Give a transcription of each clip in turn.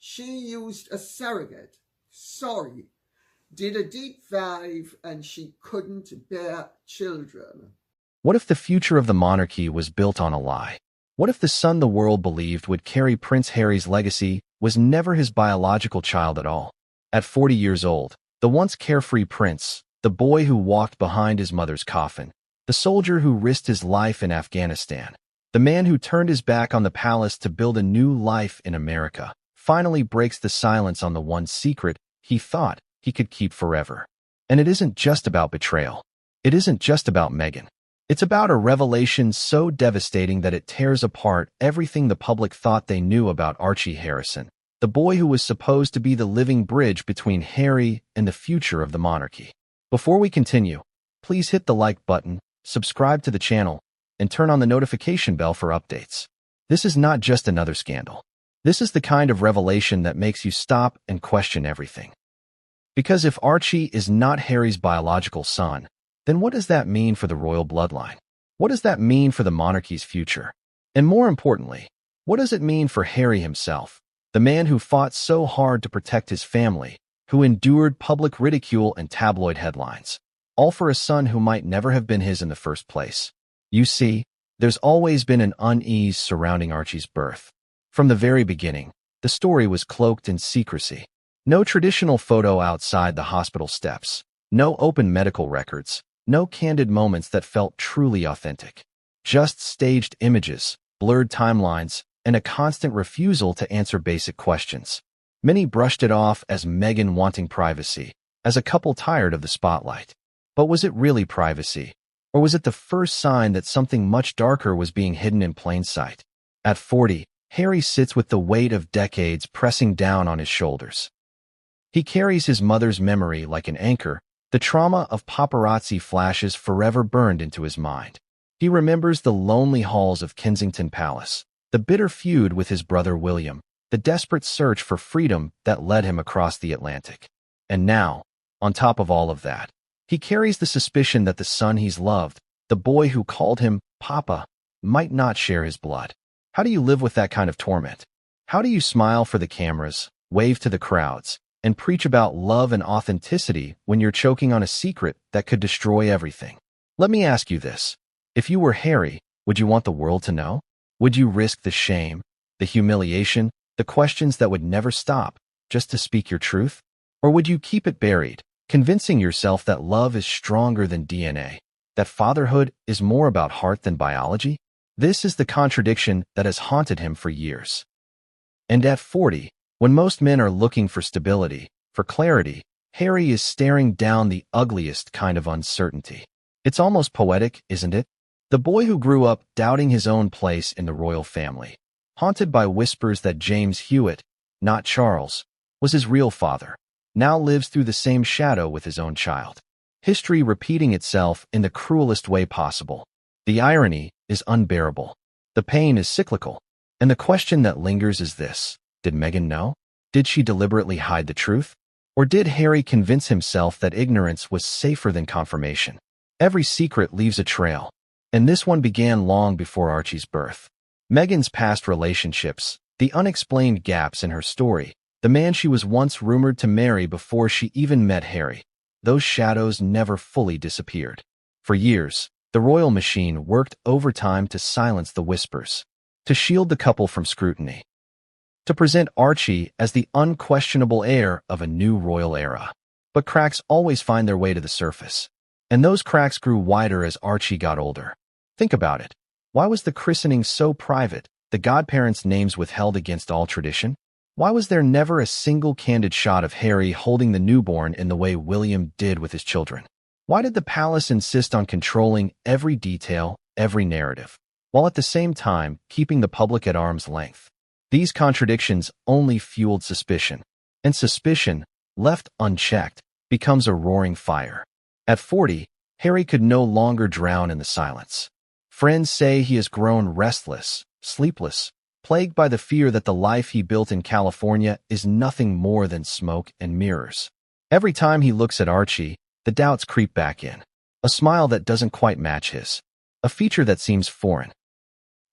She used a surrogate. Sorry. Did a deep dive and she couldn't bear children. What if the future of the monarchy was built on a lie? What if the son the world believed would carry Prince Harry's legacy was never his biological child at all? At 40 years old, the once carefree prince, the boy who walked behind his mother's coffin, the soldier who risked his life in Afghanistan, the man who turned his back on the palace to build a new life in America, finally breaks the silence on the one secret he thought he could keep forever. And it isn't just about betrayal. It isn't just about Meghan. It's about a revelation so devastating that it tears apart everything the public thought they knew about Archie Harrison, the boy who was supposed to be the living bridge between Harry and the future of the monarchy. Before we continue, please hit the like button, subscribe to the channel, and turn on the notification bell for updates. This is not just another scandal. This is the kind of revelation that makes you stop and question everything. Because if Archie is not Harry's biological son, then what does that mean for the royal bloodline? What does that mean for the monarchy's future? And more importantly, what does it mean for Harry himself, the man who fought so hard to protect his family, who endured public ridicule and tabloid headlines, all for a son who might never have been his in the first place? You see, there's always been an unease surrounding Archie's birth. From the very beginning, the story was cloaked in secrecy. No traditional photo outside the hospital steps, no open medical records, no candid moments that felt truly authentic. Just staged images, blurred timelines, and a constant refusal to answer basic questions. Many brushed it off as Meghan wanting privacy, as a couple tired of the spotlight. But was it really privacy? Or was it the first sign that something much darker was being hidden in plain sight? At 40, Harry sits with the weight of decades pressing down on his shoulders. He carries his mother's memory like an anchor, the trauma of paparazzi flashes forever burned into his mind. He remembers the lonely halls of Kensington Palace, the bitter feud with his brother William, the desperate search for freedom that led him across the Atlantic. And now, on top of all of that, he carries the suspicion that the son he's loved, the boy who called him Papa, might not share his blood. How do you live with that kind of torment? How do you smile for the cameras, wave to the crowds, and preach about love and authenticity when you're choking on a secret that could destroy everything? Let me ask you this. If you were Harry, would you want the world to know? Would you risk the shame, the humiliation, the questions that would never stop, just to speak your truth? Or would you keep it buried, convincing yourself that love is stronger than DNA, that fatherhood is more about heart than biology? This is the contradiction that has haunted him for years. And at 40, when most men are looking for stability, for clarity, Harry is staring down the ugliest kind of uncertainty. It's almost poetic, isn't it? The boy who grew up doubting his own place in the royal family, haunted by whispers that James Hewitt, not Charles, was his real father, now lives through the same shadow with his own child. History repeating itself in the cruelest way possible. The irony is unbearable. The pain is cyclical. And the question that lingers is this. Did Meghan know? Did she deliberately hide the truth? Or did Harry convince himself that ignorance was safer than confirmation? Every secret leaves a trail, and this one began long before Archie's birth. Meghan's past relationships, the unexplained gaps in her story, the man she was once rumored to marry before she even met Harry, those shadows never fully disappeared. For years, the royal machine worked overtime to silence the whispers, to shield the couple from scrutiny, to present Archie as the unquestionable heir of a new royal era. But cracks always find their way to the surface. And those cracks grew wider as Archie got older. Think about it. Why was the christening so private, the godparents' names withheld against all tradition? Why was there never a single candid shot of Harry holding the newborn in the way William did with his children? Why did the palace insist on controlling every detail, every narrative, while at the same time keeping the public at arm's length? These contradictions only fueled suspicion, and suspicion, left unchecked, becomes a roaring fire. At 40, Harry could no longer drown in the silence. Friends say he has grown restless, sleepless, plagued by the fear that the life he built in California is nothing more than smoke and mirrors. Every time he looks at Archie, the doubts creep back in. A smile that doesn't quite match his. A feature that seems foreign.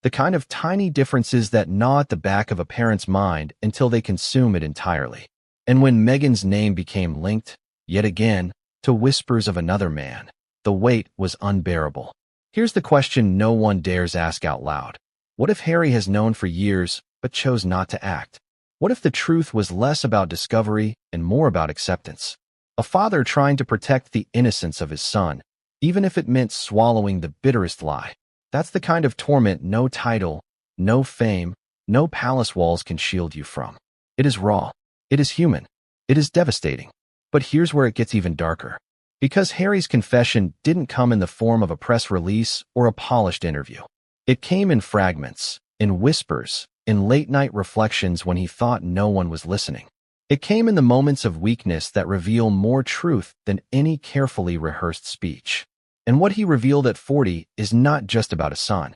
The kind of tiny differences that gnaw at the back of a parent's mind until they consume it entirely. And when Meghan's name became linked, yet again, to whispers of another man, the weight was unbearable. Here's the question no one dares ask out loud. What if Harry has known for years, but chose not to act? What if the truth was less about discovery and more about acceptance? A father trying to protect the innocence of his son, even if it meant swallowing the bitterest lie. That's the kind of torment no title, no fame, no palace walls can shield you from. It is raw. It is human. It is devastating. But here's where it gets even darker. Because Harry's confession didn't come in the form of a press release or a polished interview. It came in fragments, in whispers, in late-night reflections when he thought no one was listening. It came in the moments of weakness that reveal more truth than any carefully rehearsed speech. And what he revealed at 40 is not just about a son.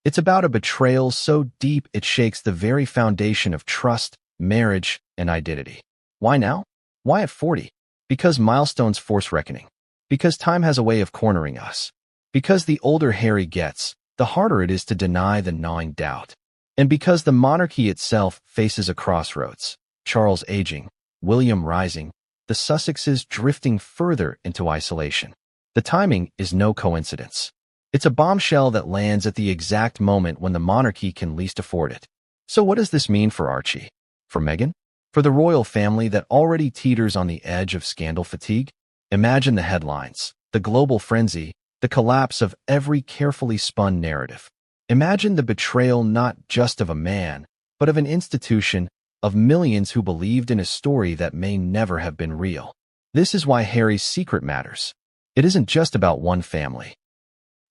It's about a betrayal so deep it shakes the very foundation of trust, marriage, and identity. Why now? Why at 40? Because milestones force reckoning. Because time has a way of cornering us. Because the older Harry gets, the harder it is to deny the gnawing doubt. And because the monarchy itself faces a crossroads. Charles aging, William rising, the Sussexes drifting further into isolation. The timing is no coincidence. It's a bombshell that lands at the exact moment when the monarchy can least afford it. So what does this mean for Archie? For Meghan? For the royal family that already teeters on the edge of scandal fatigue? Imagine the headlines, the global frenzy, the collapse of every carefully spun narrative. Imagine the betrayal not just of a man, but of an institution, of millions who believed in a story that may never have been real. This is why Harry's secret matters. It isn't just about one family.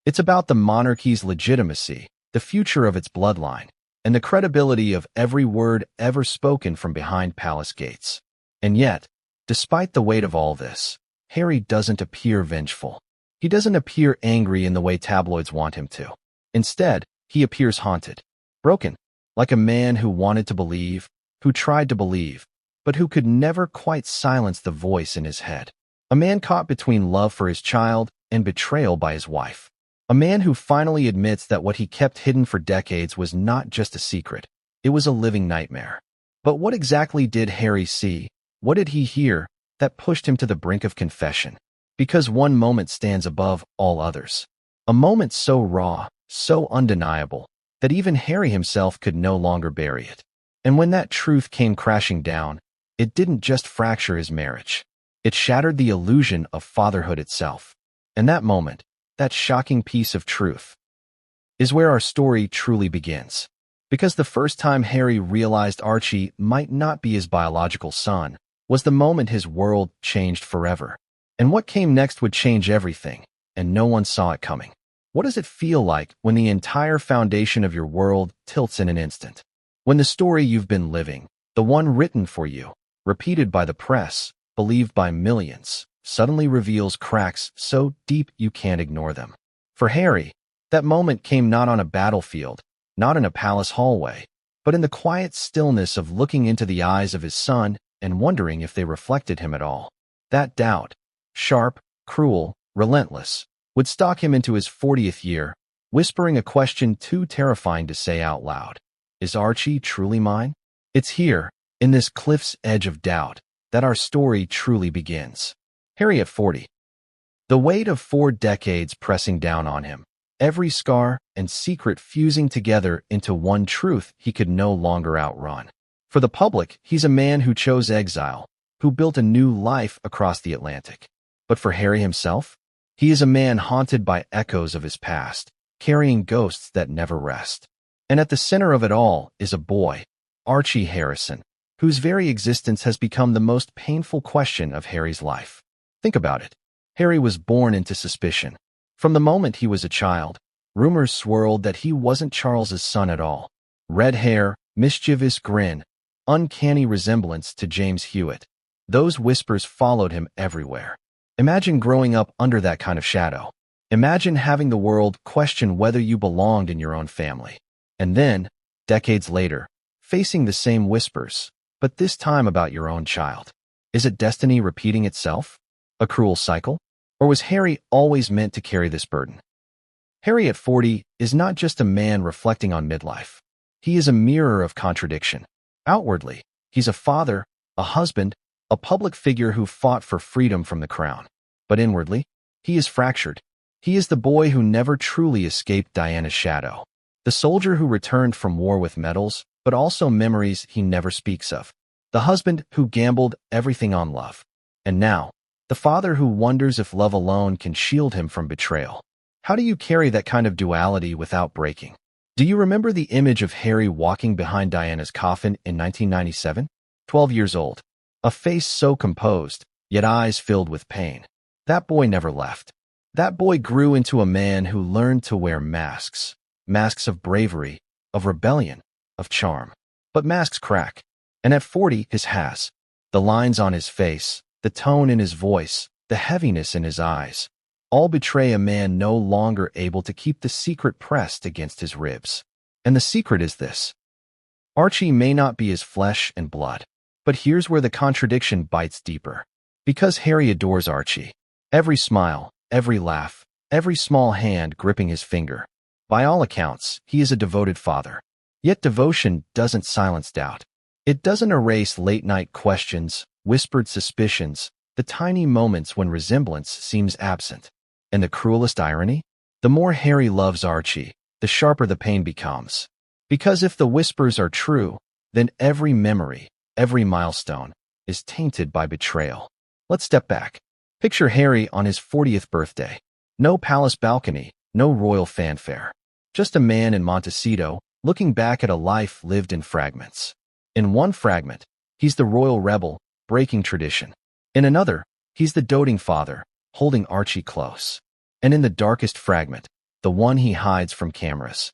It's about the monarchy's legitimacy, the future of its bloodline, and the credibility of every word ever spoken from behind palace gates. And yet, despite the weight of all this, Harry doesn't appear vengeful. He doesn't appear angry in the way tabloids want him to. Instead, he appears haunted, broken, like a man who wanted to believe, who tried to believe, but who could never quite silence the voice in his head. A man caught between love for his child and betrayal by his wife. A man who finally admits that what he kept hidden for decades was not just a secret, it was a living nightmare. But what exactly did Harry see? What did he hear that pushed him to the brink of confession? Because one moment stands above all others. A moment so raw, so undeniable, that even Harry himself could no longer bury it. And when that truth came crashing down, it didn't just fracture his marriage. It shattered the illusion of fatherhood itself. And that moment, that shocking piece of truth, is where our story truly begins. Because the first time Harry realized Archie might not be his biological son was the moment his world changed forever. And what came next would change everything, and no one saw it coming. What does it feel like when the entire foundation of your world tilts in an instant? When the story you've been living, the one written for you, repeated by the press, believed by millions, suddenly reveals cracks so deep you can't ignore them. For Harry, that moment came not on a battlefield, not in a palace hallway, but in the quiet stillness of looking into the eyes of his son and wondering if they reflected him at all. That doubt, sharp, cruel, relentless, would stalk him into his 40th year, whispering a question too terrifying to say out loud. Is Archie truly mine? It's here, in this cliff's edge of doubt, that our story truly begins. Harry at 40. The weight of 4 decades pressing down on him, every scar and secret fusing together into one truth he could no longer outrun. For the public, he's a man who chose exile, who built a new life across the Atlantic. But for Harry himself, he is a man haunted by echoes of his past, carrying ghosts that never rest. And at the center of it all is a boy, Archie Harrison, whose very existence has become the most painful question of Harry's life. Think about it. Harry was born into suspicion. From the moment he was a child, rumors swirled that he wasn't Charles's son at all. Red hair, mischievous grin, uncanny resemblance to James Hewitt. Those whispers followed him everywhere. Imagine growing up under that kind of shadow. Imagine having the world question whether you belonged in your own family. And then, decades later, facing the same whispers, but this time about your own child. Is it destiny repeating itself? A cruel cycle? Or was Harry always meant to carry this burden? Harry at 40 is not just a man reflecting on midlife. He is a mirror of contradiction. Outwardly, he's a father, a husband, a public figure who fought for freedom from the crown. But inwardly, he is fractured. He is the boy who never truly escaped Diana's shadow. The soldier who returned from war with medals, but also memories he never speaks of. The husband who gambled everything on love. And now, the father who wonders if love alone can shield him from betrayal. How do you carry that kind of duality without breaking? Do you remember the image of Harry walking behind Diana's coffin in 1997? 12 years old. A face so composed, yet eyes filled with pain. That boy never left. That boy grew into a man who learned to wear masks. Masks of bravery, of rebellion, of charm. But masks crack. And at 40, his has. The lines on his face, the tone in his voice, the heaviness in his eyes, all betray a man no longer able to keep the secret pressed against his ribs. And the secret is this. Archie may not be his flesh and blood, but here's where the contradiction bites deeper. Because Harry adores Archie. Every smile, every laugh, every small hand gripping his finger. By all accounts, he is a devoted father. Yet devotion doesn't silence doubt. It doesn't erase late-night questions, whispered suspicions, the tiny moments when resemblance seems absent. And the cruelest irony? The more Harry loves Archie, the sharper the pain becomes. Because if the whispers are true, then every memory, every milestone, is tainted by betrayal. Let's step back. Picture Harry on his 40th birthday. No palace balcony, no royal fanfare. Just a man in Montecito, looking back at a life lived in fragments. In one fragment, he's the royal rebel, breaking tradition. In another, he's the doting father, holding Archie close. And in the darkest fragment, the one he hides from cameras,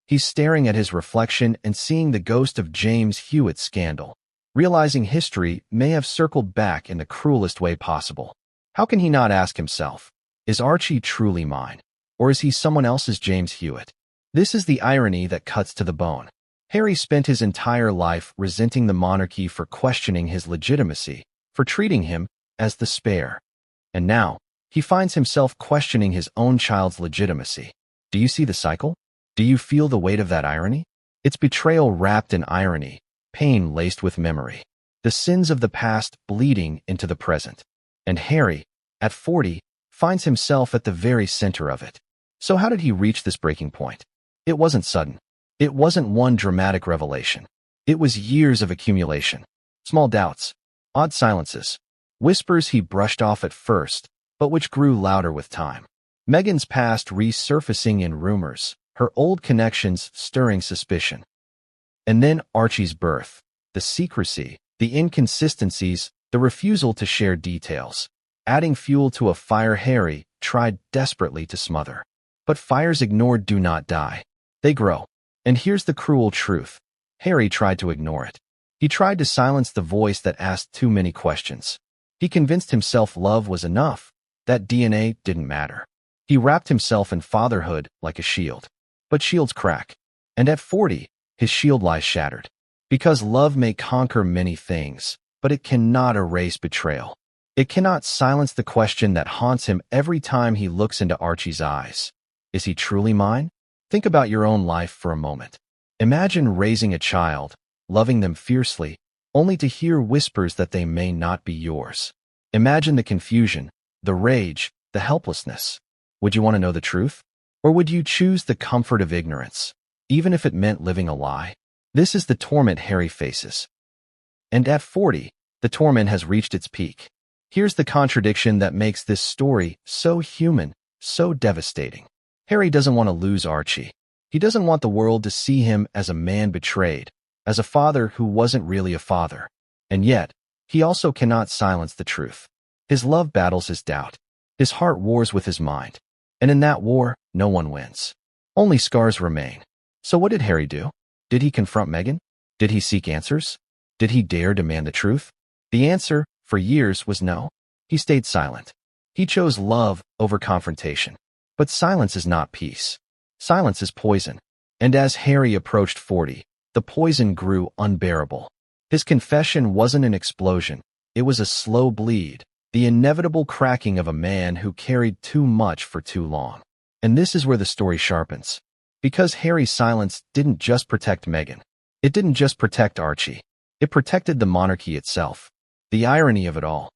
he's staring at his reflection and seeing the ghost of James Hewitt's scandal, realizing history may have circled back in the cruelest way possible. How can he not ask himself, is Archie truly mine? Or is he someone else's James Hewitt? This is the irony that cuts to the bone. Harry spent his entire life resenting the monarchy for questioning his legitimacy, for treating him as the spare. And now, he finds himself questioning his own child's legitimacy. Do you see the cycle? Do you feel the weight of that irony? It's betrayal wrapped in irony, pain laced with memory, the sins of the past bleeding into the present. And Harry, at 40, finds himself at the very center of it. So how did he reach this breaking point? It wasn't sudden. It wasn't one dramatic revelation. It was years of accumulation. Small doubts, odd silences, whispers he brushed off at first, but which grew louder with time. Meghan's past resurfacing in rumors, her old connections stirring suspicion. And then Archie's birth, the secrecy, the inconsistencies, the refusal to share details, adding fuel to a fire Harry tried desperately to smother. But fires ignored do not die. They grow. And here's the cruel truth. Harry tried to ignore it. He tried to silence the voice that asked too many questions. He convinced himself love was enough, that DNA didn't matter. He wrapped himself in fatherhood like a shield. But shields crack. And at 40, his shield lies shattered. Because love may conquer many things, but it cannot erase betrayal. It cannot silence the question that haunts him every time he looks into Archie's eyes. Is he truly mine? Think about your own life for a moment. Imagine raising a child, loving them fiercely, only to hear whispers that they may not be yours. Imagine the confusion, the rage, the helplessness. Would you want to know the truth? Or would you choose the comfort of ignorance, even if it meant living a lie? This is the torment Harry faces. And at 40, the torment has reached its peak. Here's the contradiction that makes this story so human, so devastating. Harry doesn't want to lose Archie. He doesn't want the world to see him as a man betrayed, as a father who wasn't really a father. And yet, he also cannot silence the truth. His love battles his doubt. His heart wars with his mind. And in that war, no one wins. Only scars remain. So what did Harry do? Did he confront Meghan? Did he seek answers? Did he dare demand the truth? The answer, for years, was no. He stayed silent. He chose love over confrontation. But silence is not peace. Silence is poison. And as Harry approached 40, the poison grew unbearable. His confession wasn't an explosion. It was a slow bleed, the inevitable cracking of a man who carried too much for too long. And this is where the story sharpens. Because Harry's silence didn't just protect Meghan. It didn't just protect Archie. It protected the monarchy itself. The irony of it all.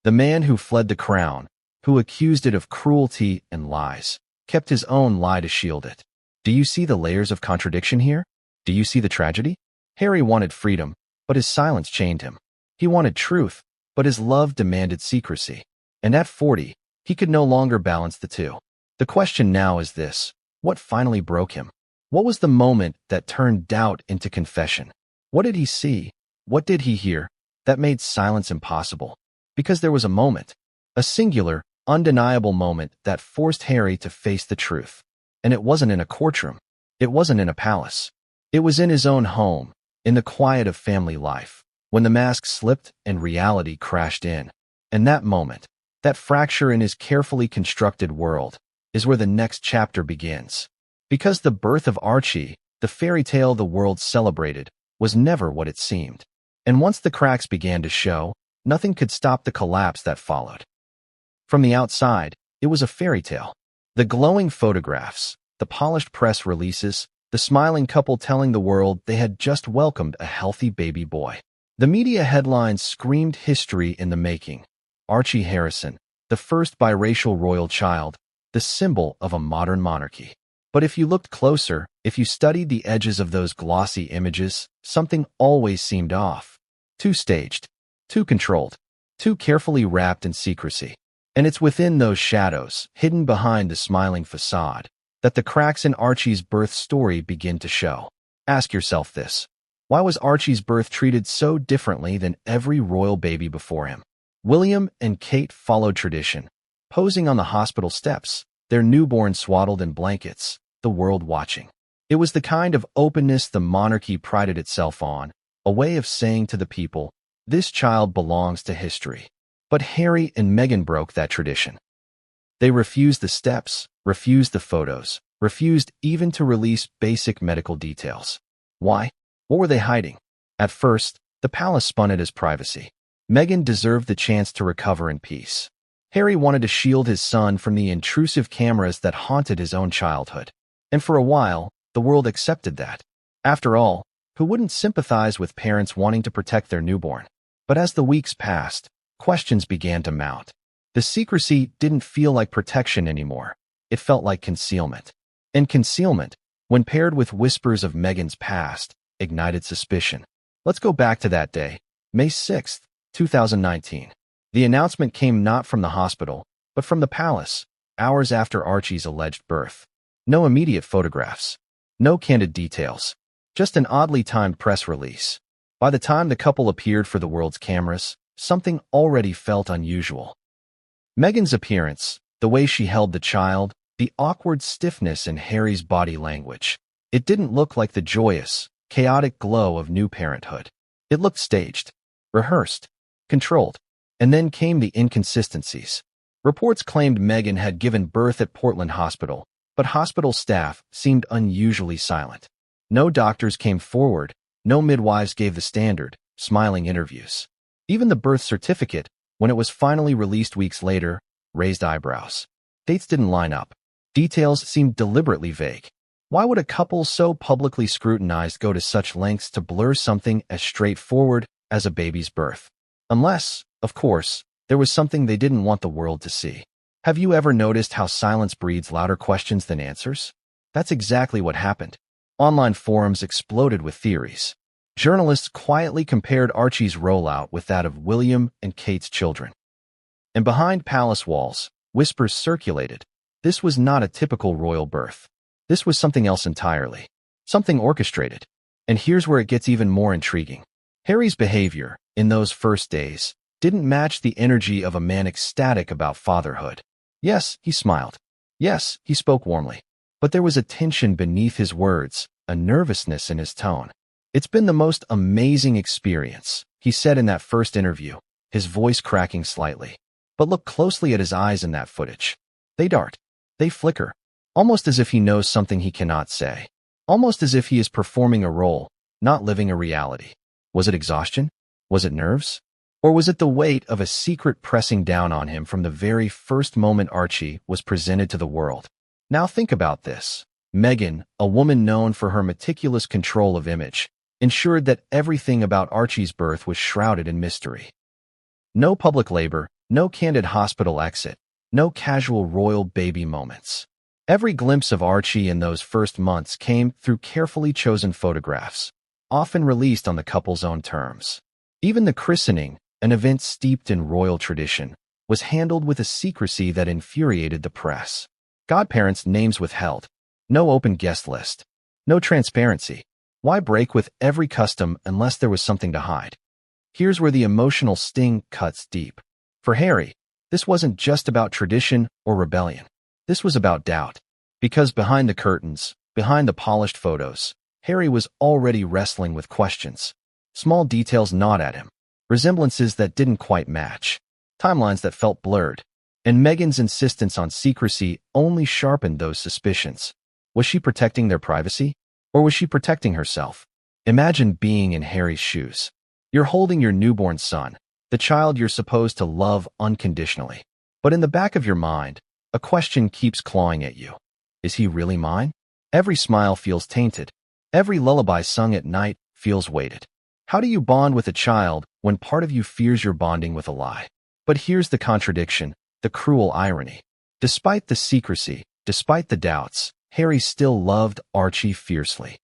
The man who fled the crown, who accused it of cruelty and lies, kept his own lie to shield it. Do you see the layers of contradiction here? Do you see the tragedy? Harry wanted freedom, but his silence chained him. He wanted truth, but his love demanded secrecy. And at 40, he could no longer balance the two. The question now is this: what finally broke him? What was the moment that turned doubt into confession? What did he see? What did he hear that made silence impossible? Because there was a moment, a singular, undeniable moment that forced Harry to face the truth. And it wasn't in a courtroom. It wasn't in a palace. It was in his own home, in the quiet of family life, when the mask slipped and reality crashed in. And that moment, that fracture in his carefully constructed world, is where the next chapter begins. Because the birth of Archie, the fairy tale the world celebrated, was never what it seemed. And once the cracks began to show, nothing could stop the collapse that followed. From the outside, it was a fairy tale. The glowing photographs, the polished press releases, the smiling couple telling the world they had just welcomed a healthy baby boy. The media headlines screamed history in the making. Archie Harrison, the first biracial royal child, the symbol of a modern monarchy. But if you looked closer, if you studied the edges of those glossy images, something always seemed off. Too staged, too controlled, too carefully wrapped in secrecy. And it's within those shadows, hidden behind the smiling facade, that the cracks in Archie's birth story begin to show. Ask yourself this: why was Archie's birth treated so differently than every royal baby before him? William and Kate followed tradition, posing on the hospital steps, their newborn swaddled in blankets, the world watching. It was the kind of openness the monarchy prided itself on, a way of saying to the people, this child belongs to history. But Harry and Meghan broke that tradition. They refused the steps, refused the photos, refused even to release basic medical details. Why? What were they hiding? At first, the palace spun it as privacy. Meghan deserved the chance to recover in peace. Harry wanted to shield his son from the intrusive cameras that haunted his own childhood. And for a while, the world accepted that. After all, who wouldn't sympathize with parents wanting to protect their newborn? But as the weeks passed, questions began to mount. The secrecy didn't feel like protection anymore. It felt like concealment. And concealment, when paired with whispers of Meghan's past, ignited suspicion. Let's go back to that day, May 6th, 2019. The announcement came not from the hospital, but from the palace, hours after Archie's alleged birth. No immediate photographs. No candid details. Just an oddly timed press release. By the time the couple appeared for the world's cameras, something already felt unusual. Meghan's appearance, the way she held the child, the awkward stiffness in Harry's body language. It didn't look like the joyous, chaotic glow of new parenthood. It looked staged, rehearsed, controlled. And then came the inconsistencies. Reports claimed Meghan had given birth at Portland Hospital, but hospital staff seemed unusually silent. No doctors came forward, no midwives gave the standard, smiling interviews. Even the birth certificate, when it was finally released weeks later, raised eyebrows. Dates didn't line up. Details seemed deliberately vague. Why would a couple so publicly scrutinized go to such lengths to blur something as straightforward as a baby's birth? Unless, of course, there was something they didn't want the world to see. Have you ever noticed how silence breeds louder questions than answers? That's exactly what happened. Online forums exploded with theories. Journalists quietly compared Archie's rollout with that of William and Kate's children. And behind palace walls, whispers circulated. This was not a typical royal birth. This was something else entirely. Something orchestrated. And here's where it gets even more intriguing. Harry's behavior, in those first days, didn't match the energy of a man ecstatic about fatherhood. Yes, he smiled. Yes, he spoke warmly. But there was a tension beneath his words, a nervousness in his tone. It's been the most amazing experience, he said in that first interview, his voice cracking slightly. But look closely at his eyes in that footage. They dart. They flicker. Almost as if he knows something he cannot say. Almost as if he is performing a role, not living a reality. Was it exhaustion? Was it nerves? Or was it the weight of a secret pressing down on him from the very first moment Archie was presented to the world? Now think about this. Meghan, a woman known for her meticulous control of image, ensured that everything about Archie's birth was shrouded in mystery. No public labor, no candid hospital exit, no casual royal baby moments. Every glimpse of Archie in those first months came through carefully chosen photographs, often released on the couple's own terms. Even the christening, an event steeped in royal tradition, was handled with a secrecy that infuriated the press. Godparents' names withheld. No open guest list. No transparency. Why break with every custom unless there was something to hide? Here's where the emotional sting cuts deep. For Harry, this wasn't just about tradition or rebellion. This was about doubt. Because behind the curtains, behind the polished photos, Harry was already wrestling with questions. Small details gnawed at him. Resemblances that didn't quite match. Timelines that felt blurred. And Meghan's insistence on secrecy only sharpened those suspicions. Was she protecting their privacy? Or was she protecting herself? Imagine being in Harry's shoes. You're holding your newborn son, the child you're supposed to love unconditionally. But in the back of your mind, a question keeps clawing at you. Is he really mine? Every smile feels tainted. Every lullaby sung at night feels weighted. How do you bond with a child when part of you fears you're bonding with a lie? But here's the contradiction, the cruel irony. Despite the secrecy, despite the doubts, Harry still loved Archie fiercely.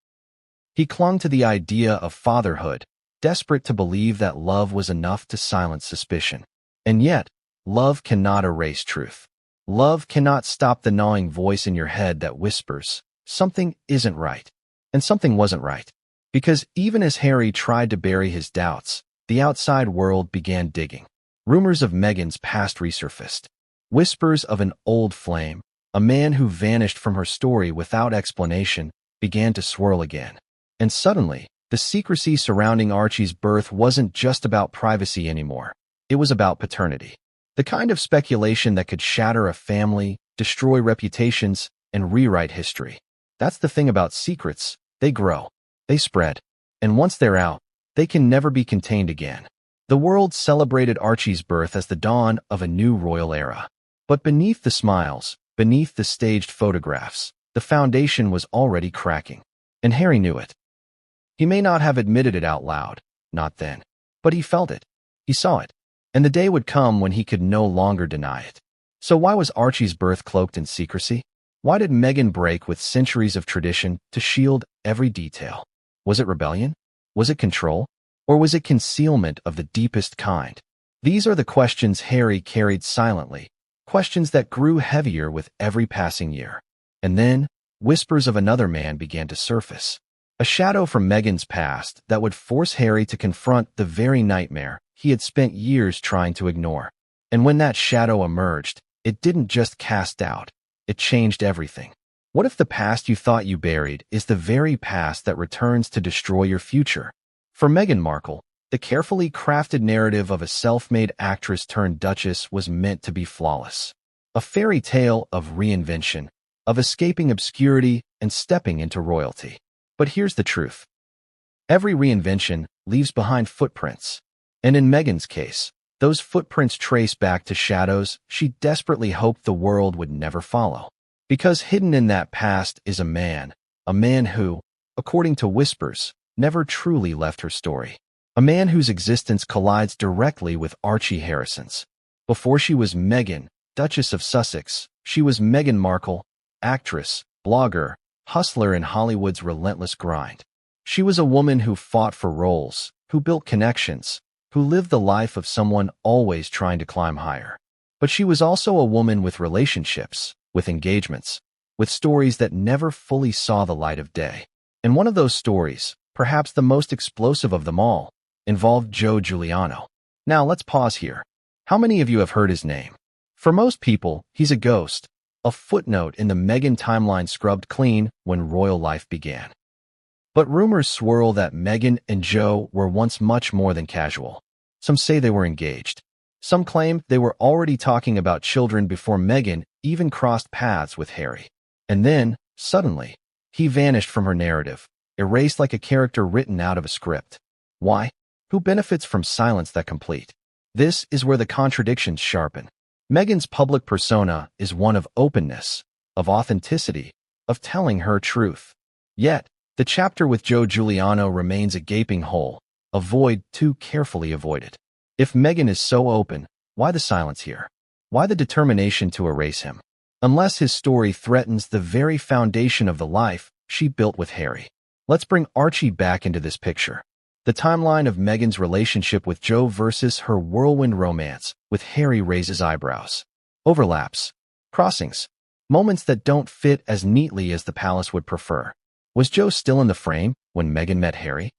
He clung to the idea of fatherhood, desperate to believe that love was enough to silence suspicion. And yet, love cannot erase truth. Love cannot stop the gnawing voice in your head that whispers, something isn't right. And something wasn't right. Because even as Harry tried to bury his doubts, the outside world began digging. Rumors of Meghan's past resurfaced. Whispers of an old flame, a man who vanished from her story without explanation, began to swirl again. And suddenly, the secrecy surrounding Archie's birth wasn't just about privacy anymore. It was about paternity. The kind of speculation that could shatter a family, destroy reputations, and rewrite history. That's the thing about secrets. They grow. They spread. And once they're out, they can never be contained again. The world celebrated Archie's birth as the dawn of a new royal era. But beneath the smiles, beneath the staged photographs, the foundation was already cracking. And Harry knew it. He may not have admitted it out loud, not then. But he felt it. He saw it. And the day would come when he could no longer deny it. So why was Archie's birth cloaked in secrecy? Why did Meghan break with centuries of tradition to shield every detail? Was it rebellion? Was it control? Or was it concealment of the deepest kind? These are the questions Harry carried silently, questions that grew heavier with every passing year. And then, whispers of another man began to surface. A shadow from Meghan's past that would force Harry to confront the very nightmare he had spent years trying to ignore. And when that shadow emerged, it didn't just cast doubt, it changed everything. What if the past you thought you buried is the very past that returns to destroy your future? For Meghan Markle, the carefully crafted narrative of a self-made actress turned duchess was meant to be flawless. A fairy tale of reinvention, of escaping obscurity and stepping into royalty. But here's the truth. Every reinvention leaves behind footprints. And in Meghan's case, those footprints trace back to shadows she desperately hoped the world would never follow. Because hidden in that past is a man who, according to whispers, never truly left her story. A man whose existence collides directly with Archie Harrison's. Before she was Meghan, Duchess of Sussex, she was Meghan Markle, actress, blogger, hustler in Hollywood's relentless grind. She was a woman who fought for roles, who built connections, who lived the life of someone always trying to climb higher. But she was also a woman with relationships, with engagements, with stories that never fully saw the light of day. And one of those stories, perhaps the most explosive of them all, involved Joe Giuliano. Now let's pause here. How many of you have heard his name? For most people, he's a ghost, a footnote in the Meghan timeline scrubbed clean when royal life began. But rumors swirl that Meghan and Joe were once much more than casual. Some say they were engaged. Some claim they were already talking about children before Meghan even crossed paths with Harry. And then, suddenly, he vanished from her narrative, erased like a character written out of a script. Why? Who benefits from silence that complete? This is where the contradictions sharpen. Meghan's public persona is one of openness, of authenticity, of telling her truth. Yet, the chapter with Joe Giuliano remains a gaping hole, a void too carefully avoided. If Meghan is so open, why the silence here? Why the determination to erase him? Unless his story threatens the very foundation of the life she built with Harry. Let's bring Archie back into this picture. The timeline of Meghan's relationship with Joe versus her whirlwind romance with Harry raises eyebrows. Overlaps, crossings, moments that don't fit as neatly as the palace would prefer. Was Joe still in the frame when Meghan met Harry?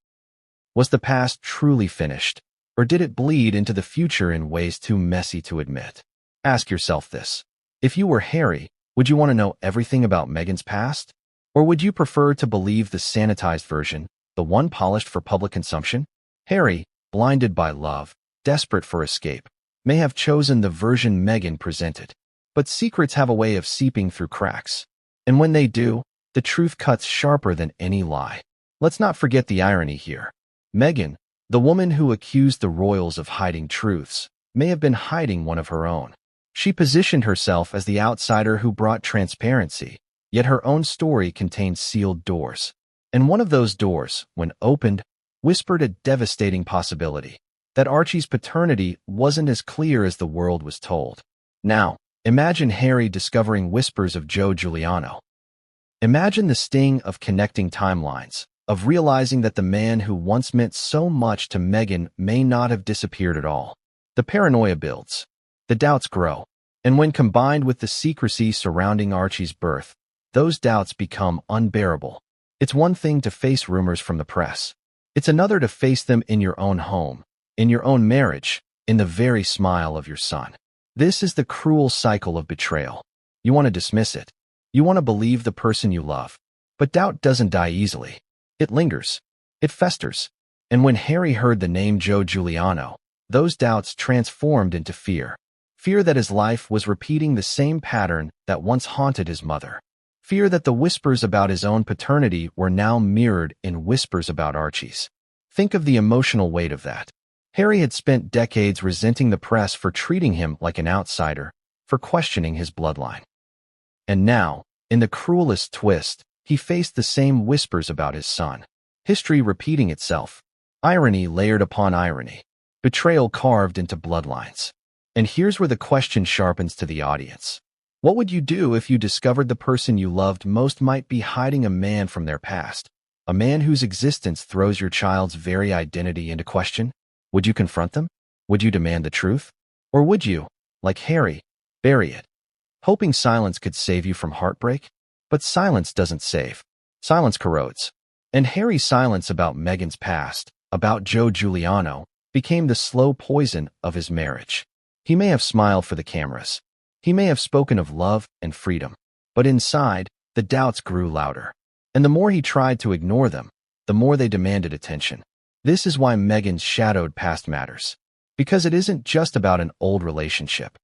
Was the past truly finished, or did it bleed into the future in ways too messy to admit? Ask yourself this. If you were Harry, would you want to know everything about Meghan's past? Or would you prefer to believe the sanitized version, the one polished for public consumption? Harry, blinded by love, desperate for escape, may have chosen the version Meghan presented. But secrets have a way of seeping through cracks. And when they do, the truth cuts sharper than any lie. Let's not forget the irony here. Meghan, the woman who accused the royals of hiding truths, may have been hiding one of her own. She positioned herself as the outsider who brought transparency, yet her own story contained sealed doors. And one of those doors, when opened, whispered a devastating possibility, that Archie's paternity wasn't as clear as the world was told. Now, imagine Harry discovering whispers of Joe Giuliano. Imagine the sting of connecting timelines, of realizing that the man who once meant so much to Meghan may not have disappeared at all. The paranoia builds. The doubts grow. And when combined with the secrecy surrounding Archie's birth, those doubts become unbearable. It's one thing to face rumors from the press. It's another to face them in your own home, in your own marriage, in the very smile of your son. This is the cruel cycle of betrayal. You want to dismiss it. You want to believe the person you love. But doubt doesn't die easily. It lingers. It festers. And when Harry heard the name Joe Giuliano, those doubts transformed into fear. Fear that his life was repeating the same pattern that once haunted his mother. Fear that the whispers about his own paternity were now mirrored in whispers about Archie's. Think of the emotional weight of that. Harry had spent decades resenting the press for treating him like an outsider, for questioning his bloodline. And now, in the cruelest twist, he faced the same whispers about his son. History repeating itself. Irony layered upon irony. Betrayal carved into bloodlines. And here's where the question sharpens to the audience. What would you do if you discovered the person you loved most might be hiding a man from their past? A man whose existence throws your child's very identity into question? Would you confront them? Would you demand the truth? Or would you, like Harry, bury it, hoping silence could save you from heartbreak? But silence doesn't save. Silence corrodes. And Harry's silence about Meghan's past, about Joe Giuliano, became the slow poison of his marriage. He may have smiled for the cameras. He may have spoken of love and freedom. But inside, the doubts grew louder. And the more he tried to ignore them, the more they demanded attention. This is why Meghan's shadowed past matters. Because it isn't just about an old relationship.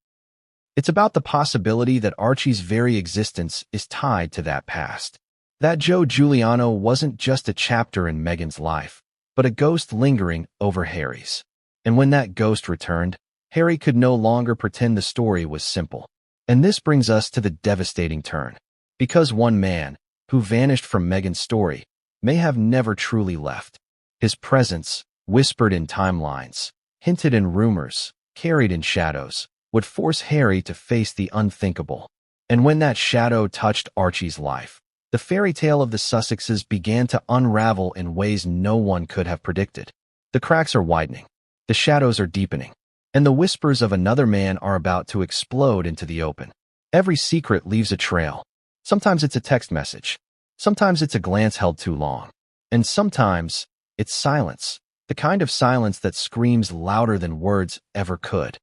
It's about the possibility that Archie's very existence is tied to that past. That Joe Giuliano wasn't just a chapter in Meghan's life, but a ghost lingering over Harry's. And when that ghost returned, Harry could no longer pretend the story was simple. And this brings us to the devastating turn. Because one man, who vanished from Meghan's story, may have never truly left. His presence, whispered in timelines, hinted in rumors, carried in shadows, would force Harry to face the unthinkable. And when that shadow touched Archie's life, the fairy tale of the Sussexes began to unravel in ways no one could have predicted. The cracks are widening. The shadows are deepening. And the whispers of another man are about to explode into the open. Every secret leaves a trail. Sometimes it's a text message. Sometimes it's a glance held too long. And sometimes it's silence, the kind of silence that screams louder than words ever could.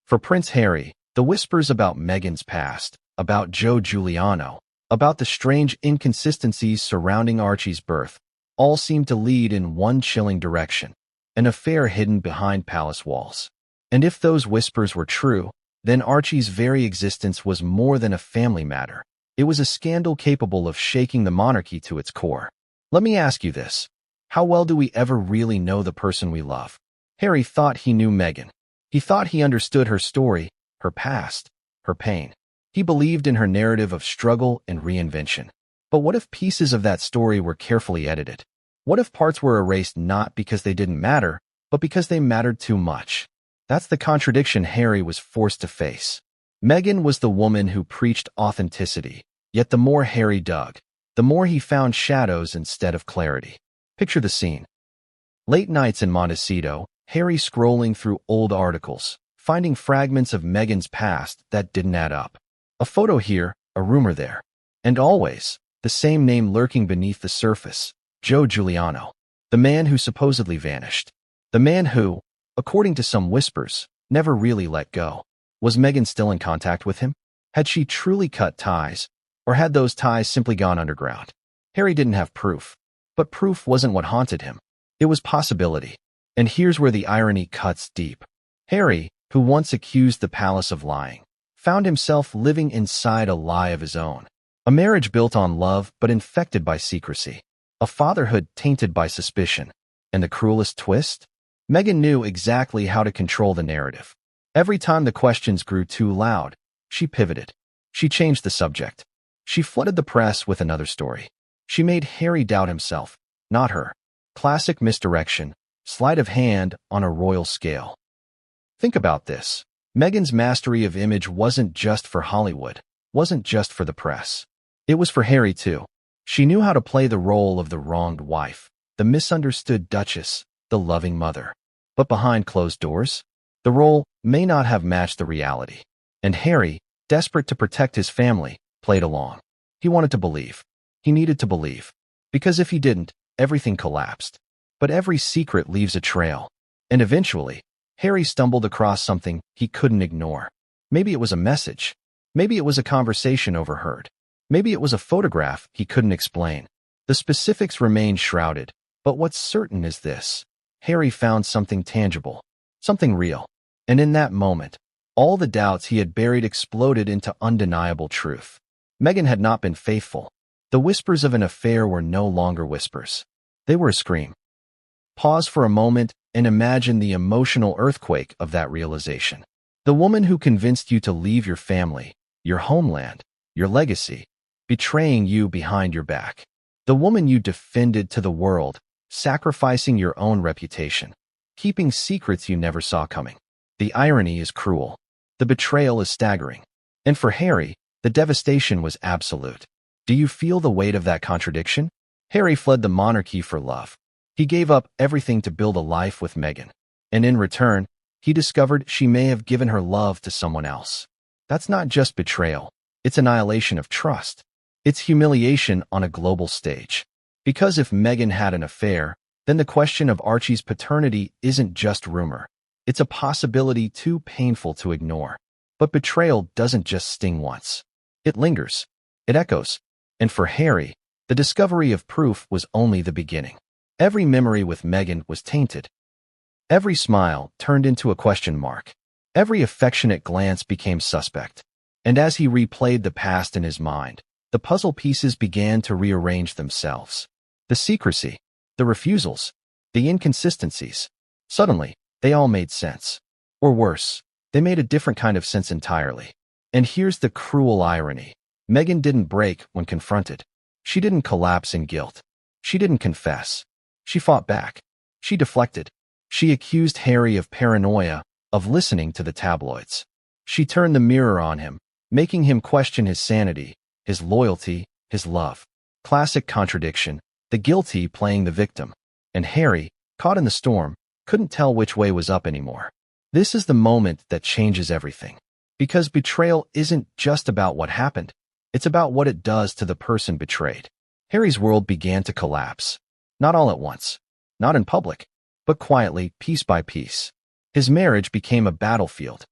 For Prince Harry, the whispers about Meghan's past, about Joe Giuliano, about the strange inconsistencies surrounding Archie's birth, all seem to lead in one chilling direction, an affair hidden behind palace walls. And if those whispers were true, then Archie's very existence was more than a family matter. It was a scandal capable of shaking the monarchy to its core. Let me ask you this. How well do we ever really know the person we love? Harry thought he knew Meghan. He thought he understood her story, her past, her pain. He believed in her narrative of struggle and reinvention. But what if pieces of that story were carefully edited? What if parts were erased not because they didn't matter, but because they mattered too much? That's the contradiction Harry was forced to face. Meghan was the woman who preached authenticity, yet the more Harry dug, the more he found shadows instead of clarity. Picture the scene. Late nights in Montecito, Harry scrolling through old articles, finding fragments of Meghan's past that didn't add up. A photo here, a rumor there. And always, the same name lurking beneath the surface, Joe Giuliano, the man who supposedly vanished. The man who, according to some whispers, never really let go. Was Meghan still in contact with him? Had she truly cut ties, or had those ties simply gone underground? Harry didn't have proof, but proof wasn't what haunted him. It was possibility. And here's where the irony cuts deep. Harry, who once accused the palace of lying, found himself living inside a lie of his own. A marriage built on love but infected by secrecy. A fatherhood tainted by suspicion. And the cruelest twist? Meghan knew exactly how to control the narrative. Every time the questions grew too loud, she pivoted. She changed the subject. She flooded the press with another story. She made Harry doubt himself, not her. Classic misdirection, sleight of hand on a royal scale. Think about this. Meghan's mastery of image wasn't just for Hollywood, wasn't just for the press. It was for Harry too. She knew how to play the role of the wronged wife, the misunderstood duchess, the loving mother. But behind closed doors, the role may not have matched the reality. And Harry, desperate to protect his family, played along. He wanted to believe. He needed to believe. Because if he didn't, everything collapsed. But every secret leaves a trail. And eventually, Harry stumbled across something he couldn't ignore. Maybe it was a message. Maybe it was a conversation overheard. Maybe it was a photograph he couldn't explain. The specifics remain shrouded, but what's certain is this. Harry found something tangible, something real. And in that moment, all the doubts he had buried exploded into undeniable truth. Meghan had not been faithful. The whispers of an affair were no longer whispers. They were a scream. Pause for a moment and imagine the emotional earthquake of that realization. The woman who convinced you to leave your family, your homeland, your legacy, betraying you behind your back. The woman you defended to the world, sacrificing your own reputation, keeping secrets you never saw coming. The irony is cruel. The betrayal is staggering. And for Harry, the devastation was absolute. Do you feel the weight of that contradiction? Harry fled the monarchy for love. He gave up everything to build a life with Meghan. And in return, he discovered she may have given her love to someone else. That's not just betrayal. It's annihilation of trust. It's humiliation on a global stage. Because if Meghan had an affair, then the question of Archie's paternity isn't just rumor. It's a possibility too painful to ignore. But betrayal doesn't just sting once. It lingers. It echoes. And for Harry, the discovery of proof was only the beginning. Every memory with Meghan was tainted. Every smile turned into a question mark. Every affectionate glance became suspect. And as he replayed the past in his mind, the puzzle pieces began to rearrange themselves. The secrecy, the refusals, the inconsistencies. Suddenly, they all made sense. Or worse, they made a different kind of sense entirely. And here's the cruel irony. Meghan didn't break when confronted. She didn't collapse in guilt. She didn't confess. She fought back. She deflected. She accused Harry of paranoia, of listening to the tabloids. She turned the mirror on him, making him question his sanity, his loyalty, his love. Classic contradiction, the guilty playing the victim. And Harry, caught in the storm, couldn't tell which way was up anymore. This is the moment that changes everything. Because betrayal isn't just about what happened. It's about what it does to the person betrayed. Harry's world began to collapse. Not all at once. Not in public. But quietly, piece by piece. His marriage became a battlefield.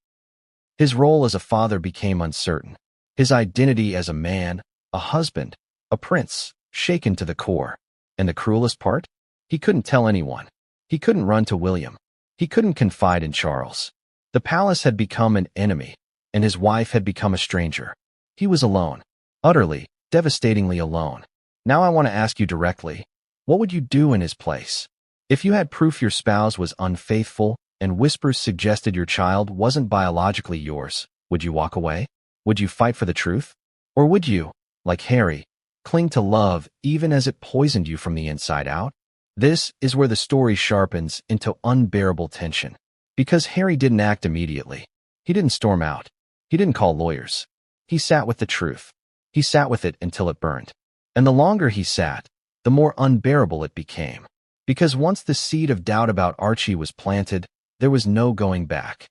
His role as a father became uncertain. His identity as a man, a husband, a prince, shaken to the core. And the cruelest part? He couldn't tell anyone. He couldn't run to William. He couldn't confide in Charles. The palace had become an enemy, and his wife had become a stranger. He was alone. Utterly, devastatingly alone. Now I want to ask you directly, what would you do in his place? If you had proof your spouse was unfaithful and whispers suggested your child wasn't biologically yours, would you walk away? Would you fight for the truth? Or would you, like Harry, cling to love even as it poisoned you from the inside out? This is where the story sharpens into unbearable tension. Because Harry didn't act immediately. He didn't storm out. He didn't call lawyers. He sat with the truth. He sat with it until it burned. And the longer he sat, the more unbearable it became. Because once the seed of doubt about Archie was planted, there was no going back.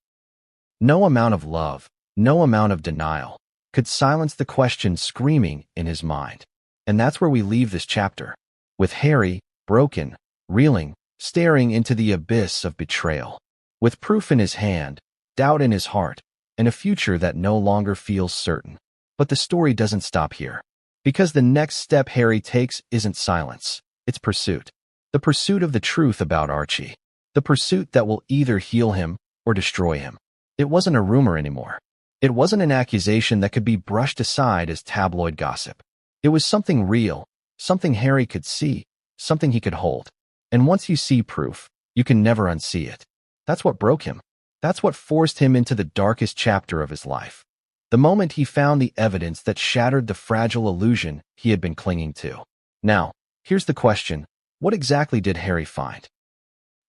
No amount of love, no amount of denial, could silence the question screaming in his mind. And that's where we leave this chapter, with Harry, broken, reeling, staring into the abyss of betrayal. With proof in his hand, doubt in his heart, and a future that no longer feels certain. But the story doesn't stop here. Because the next step Harry takes isn't silence, it's pursuit. The pursuit of the truth about Archie. The pursuit that will either heal him or destroy him. It wasn't a rumor anymore. It wasn't an accusation that could be brushed aside as tabloid gossip. It was something real, something Harry could see, something he could hold. And once you see proof, you can never unsee it. That's what broke him. That's what forced him into the darkest chapter of his life. The moment he found the evidence that shattered the fragile illusion he had been clinging to. Now, here's the question. What exactly did Harry find?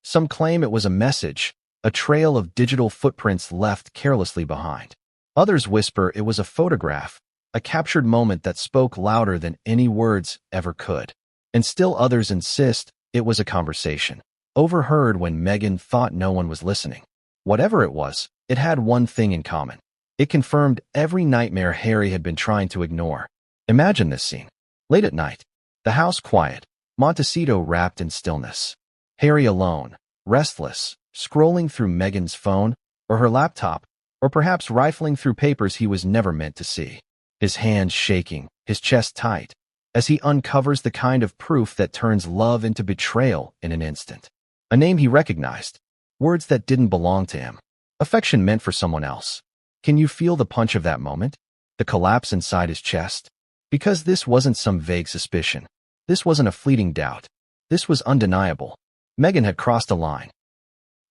Some claim it was a message, a trail of digital footprints left carelessly behind. Others whisper it was a photograph, a captured moment that spoke louder than any words ever could. And still others insist it was a conversation, overheard when Meghan thought no one was listening. Whatever it was, it had one thing in common. It confirmed every nightmare Harry had been trying to ignore. Imagine this scene. Late at night, the house quiet, Montecito wrapped in stillness. Harry alone, restless, scrolling through Meghan's phone or her laptop, or perhaps rifling through papers he was never meant to see. His hands shaking, his chest tight, as he uncovers the kind of proof that turns love into betrayal in an instant. A name he recognized, words that didn't belong to him, affection meant for someone else. Can you feel the punch of that moment? The collapse inside his chest? Because this wasn't some vague suspicion. This wasn't a fleeting doubt. This was undeniable. Meghan had crossed a line.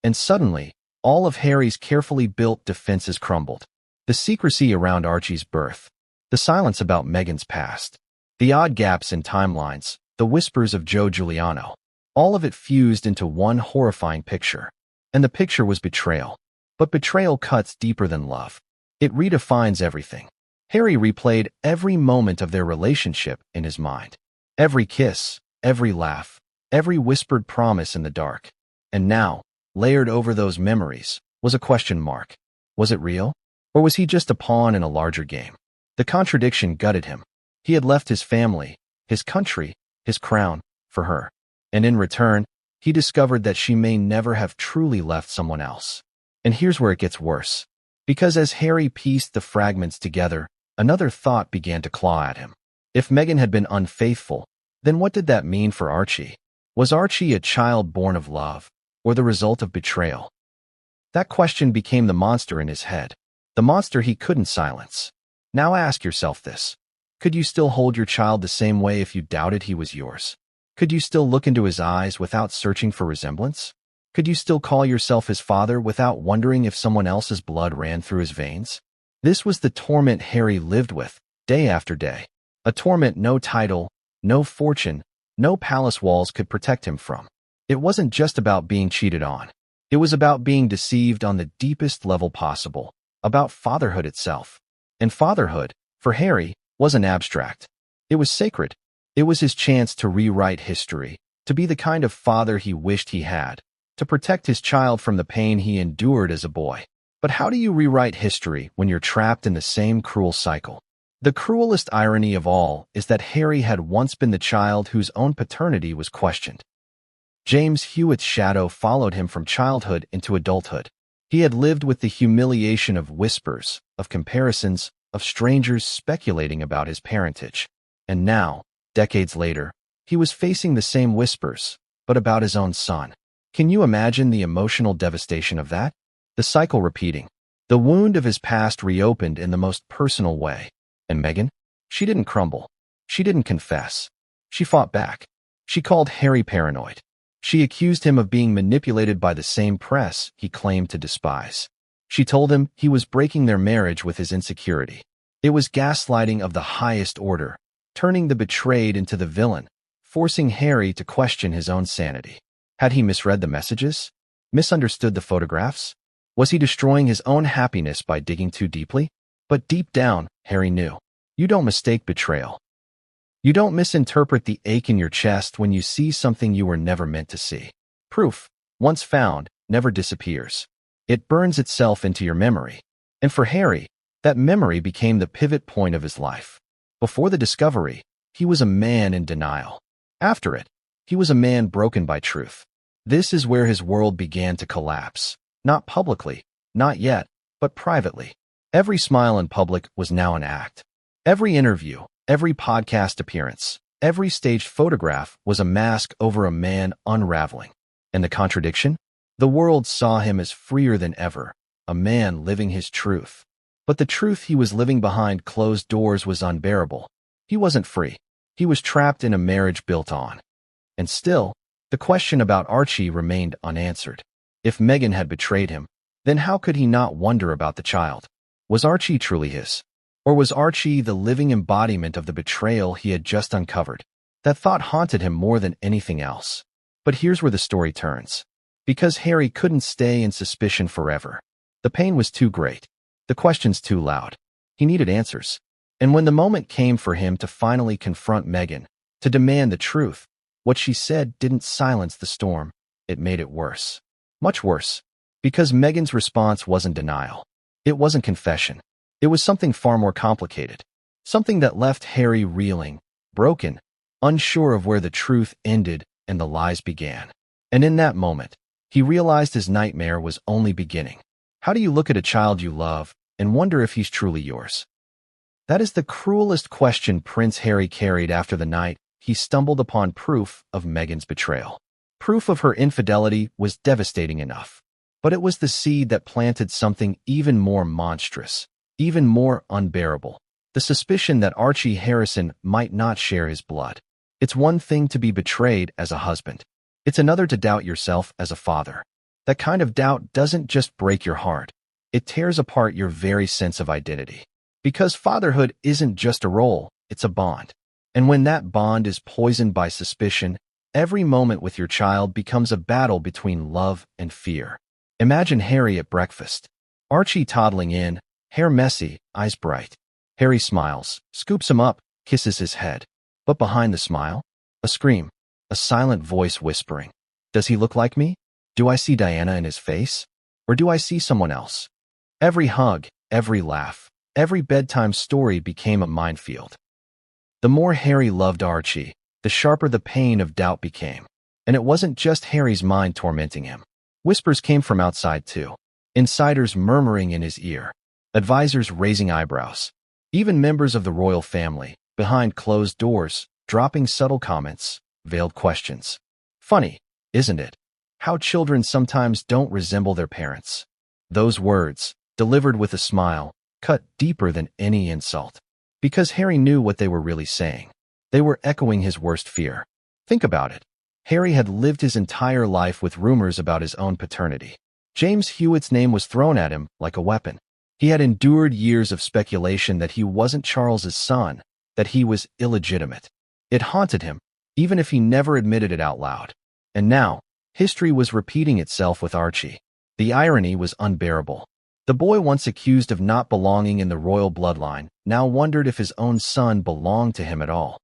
And suddenly, all of Harry's carefully built defenses crumbled. The secrecy around Archie's birth, the silence about Meghan's past, the odd gaps in timelines, the whispers of Joe Giuliano, all of it fused into one horrifying picture. And the picture was betrayal. But betrayal cuts deeper than love. It redefines everything. Harry replayed every moment of their relationship in his mind. Every kiss, every laugh, every whispered promise in the dark. And now, layered over those memories, was a question mark. Was it real? Or was he just a pawn in a larger game? The contradiction gutted him. He had left his family, his country, his crown, for her. And in return, he discovered that she may never have truly left someone else. And here's where it gets worse. Because as Harry pieced the fragments together, another thought began to claw at him. If Meghan had been unfaithful, then what did that mean for Archie? Was Archie a child born of love, or the result of betrayal? That question became the monster in his head, the monster he couldn't silence. Now ask yourself this. Could you still hold your child the same way if you doubted he was yours? Could you still look into his eyes without searching for resemblance? Could you still call yourself his father without wondering if someone else's blood ran through his veins? This was the torment Harry lived with, day after day. A torment no title, no fortune, no palace walls could protect him from. It wasn't just about being cheated on. It was about being deceived on the deepest level possible, about fatherhood itself. And fatherhood, for Harry, wasn't abstract. It was sacred. It was his chance to rewrite history, to be the kind of father he wished he had, to protect his child from the pain he endured as a boy. But how do you rewrite history when you're trapped in the same cruel cycle? The cruelest irony of all is that Harry had once been the child whose own paternity was questioned. James Hewitt's shadow followed him from childhood into adulthood. He had lived with the humiliation of whispers, of comparisons, of strangers speculating about his parentage. And now, decades later, he was facing the same whispers, but about his own son. Can you imagine the emotional devastation of that? The cycle repeating. The wound of his past reopened in the most personal way. And Meghan? She didn't crumble. She didn't confess. She fought back. She called Harry paranoid. She accused him of being manipulated by the same press he claimed to despise. She told him he was breaking their marriage with his insecurity. It was gaslighting of the highest order, turning the betrayed into the villain, forcing Harry to question his own sanity. Had he misread the messages? Misunderstood the photographs? Was he destroying his own happiness by digging too deeply? But deep down, Harry knew. You don't mistake betrayal. You don't misinterpret the ache in your chest when you see something you were never meant to see. Proof, once found, never disappears. It burns itself into your memory. And for Harry, that memory became the pivot point of his life. Before the discovery, he was a man in denial. After it, he was a man broken by truth. This is where his world began to collapse. Not publicly, not yet, but privately. Every smile in public was now an act. Every interview, every podcast appearance, every staged photograph was a mask over a man unraveling. And the contradiction? The world saw him as freer than ever, a man living his truth. But the truth he was living behind closed doors was unbearable. He wasn't free. He was trapped in a marriage built on. And still, the question about Archie remained unanswered. If Meghan had betrayed him, then how could he not wonder about the child? Was Archie truly his? Or was Archie the living embodiment of the betrayal he had just uncovered? That thought haunted him more than anything else. But here's where the story turns. Because Harry couldn't stay in suspicion forever. The pain was too great. The questions too loud. He needed answers. And when the moment came for him to finally confront Meghan, to demand the truth, what she said didn't silence the storm. It made it worse. Much worse. Because Meghan's response wasn't denial. It wasn't confession. It was something far more complicated. Something that left Harry reeling, broken, unsure of where the truth ended and the lies began. And in that moment, he realized his nightmare was only beginning. How do you look at a child you love and wonder if he's truly yours? That is the cruelest question Prince Harry carried after the night he stumbled upon proof of Meghan's betrayal. Proof of her infidelity was devastating enough. But it was the seed that planted something even more monstrous, even more unbearable. The suspicion that Archie Harrison might not share his blood. It's one thing to be betrayed as a husband. It's another to doubt yourself as a father. That kind of doubt doesn't just break your heart. It tears apart your very sense of identity. Because fatherhood isn't just a role, it's a bond. And when that bond is poisoned by suspicion, every moment with your child becomes a battle between love and fear. Imagine Harry at breakfast. Archie toddling in, hair messy, eyes bright. Harry smiles, scoops him up, kisses his head. But behind the smile, a scream, a silent voice whispering. Does he look like me? Do I see Diana in his face? Or do I see someone else? Every hug, every laugh, every bedtime story became a minefield. The more Harry loved Archie, the sharper the pain of doubt became. And it wasn't just Harry's mind tormenting him. Whispers came from outside too. Insiders murmuring in his ear. Advisors raising eyebrows. Even members of the royal family, behind closed doors, dropping subtle comments, veiled questions. Funny, isn't it? How children sometimes don't resemble their parents. Those words, delivered with a smile, cut deeper than any insult. Because Harry knew what they were really saying. They were echoing his worst fear. Think about it. Harry had lived his entire life with rumors about his own paternity. James Hewitt's name was thrown at him like a weapon. He had endured years of speculation that he wasn't Charles's son, that he was illegitimate. It haunted him, even if he never admitted it out loud. And now, history was repeating itself with Archie. The irony was unbearable. The boy once accused of not belonging in the royal bloodline now wondered if his own son belonged to him at all.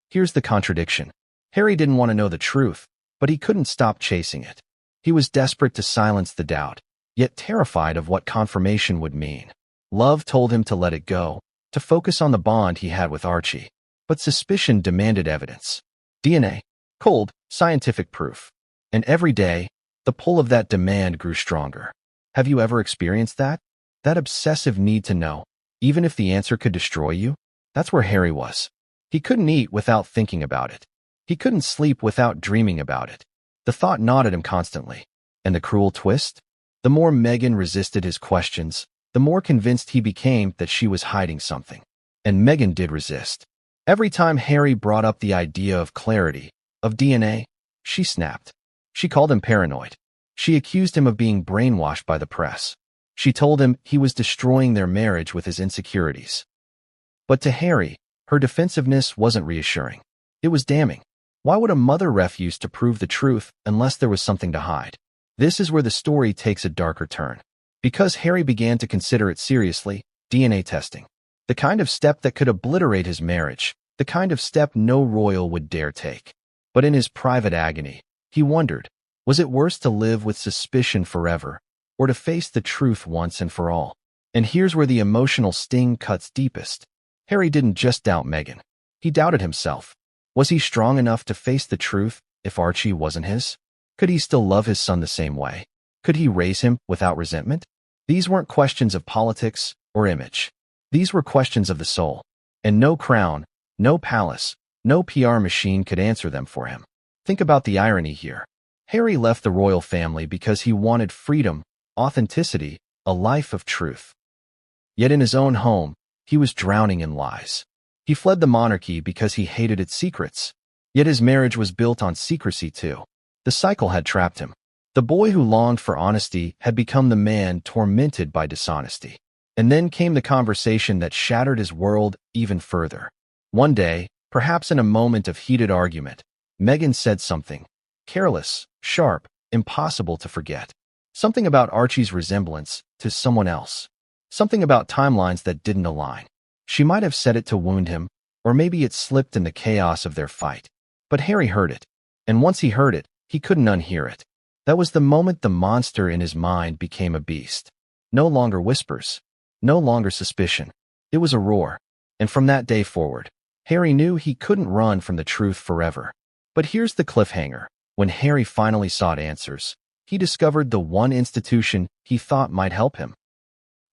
Here's the contradiction. Harry didn't want to know the truth, but he couldn't stop chasing it. He was desperate to silence the doubt, yet terrified of what confirmation would mean. Love told him to let it go, to focus on the bond he had with Archie. But suspicion demanded evidence. DNA, cold, scientific proof. And every day, the pull of that demand grew stronger. Have you ever experienced that? That obsessive need to know, even if the answer could destroy you? That's where Harry was. He couldn't eat without thinking about it. He couldn't sleep without dreaming about it. The thought gnawed at him constantly. And the cruel twist? The more Meghan resisted his questions, the more convinced he became that she was hiding something. And Meghan did resist. Every time Harry brought up the idea of clarity, of DNA, she snapped. She called him paranoid. She accused him of being brainwashed by the press. She told him he was destroying their marriage with his insecurities. But to Harry, her defensiveness wasn't reassuring. It was damning. Why would a mother refuse to prove the truth unless there was something to hide? This is where the story takes a darker turn. Because Harry began to consider it seriously, DNA testing. The kind of step that could obliterate his marriage, the kind of step no royal would dare take. But in his private agony, he wondered, was it worse to live with suspicion forever, or to face the truth once and for all? And here's where the emotional sting cuts deepest. Harry didn't just doubt Meghan. He doubted himself. Was he strong enough to face the truth if Archie wasn't his? Could he still love his son the same way? Could he raise him without resentment? These weren't questions of politics or image. These were questions of the soul. And no crown, no palace, no PR machine could answer them for him. Think about the irony here. Harry left the royal family because he wanted freedom, authenticity, a life of truth. Yet in his own home, he was drowning in lies. He fled the monarchy because he hated its secrets. Yet his marriage was built on secrecy too. The cycle had trapped him. The boy who longed for honesty had become the man tormented by dishonesty. And then came the conversation that shattered his world even further. One day, perhaps in a moment of heated argument, Meghan said something careless, sharp, impossible to forget. Something about Archie's resemblance to someone else. Something about timelines that didn't align. She might have said it to wound him, or maybe it slipped in the chaos of their fight. But Harry heard it, and once he heard it, he couldn't unhear it. That was the moment the monster in his mind became a beast. No longer whispers, no longer suspicion. It was a roar. And from that day forward, Harry knew he couldn't run from the truth forever. But here's the cliffhanger. When Harry finally sought answers, he discovered the one institution he thought might help him.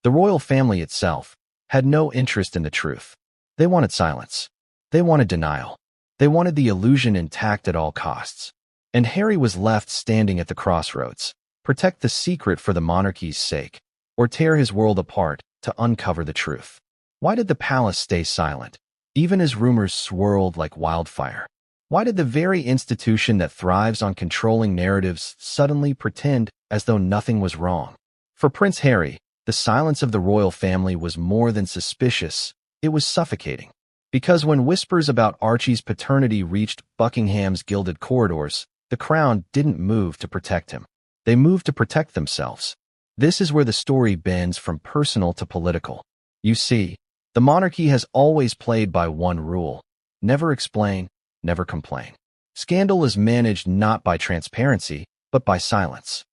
The royal family itself had no interest in the truth. They wanted silence. They wanted denial. They wanted the illusion intact at all costs. And Harry was left standing at the crossroads. Protect the secret for the monarchy's sake, or tear his world apart to uncover the truth. Why did the palace stay silent, even as rumors swirled like wildfire? Why did the very institution that thrives on controlling narratives suddenly pretend as though nothing was wrong? For Prince Harry, the silence of the royal family was more than suspicious, it was suffocating. Because when whispers about Archie's paternity reached Buckingham's gilded corridors, the crown didn't move to protect him. They moved to protect themselves. This is where the story bends from personal to political. You see, the monarchy has always played by one rule: never explain, never complain. Scandal is managed not by transparency, but by silence.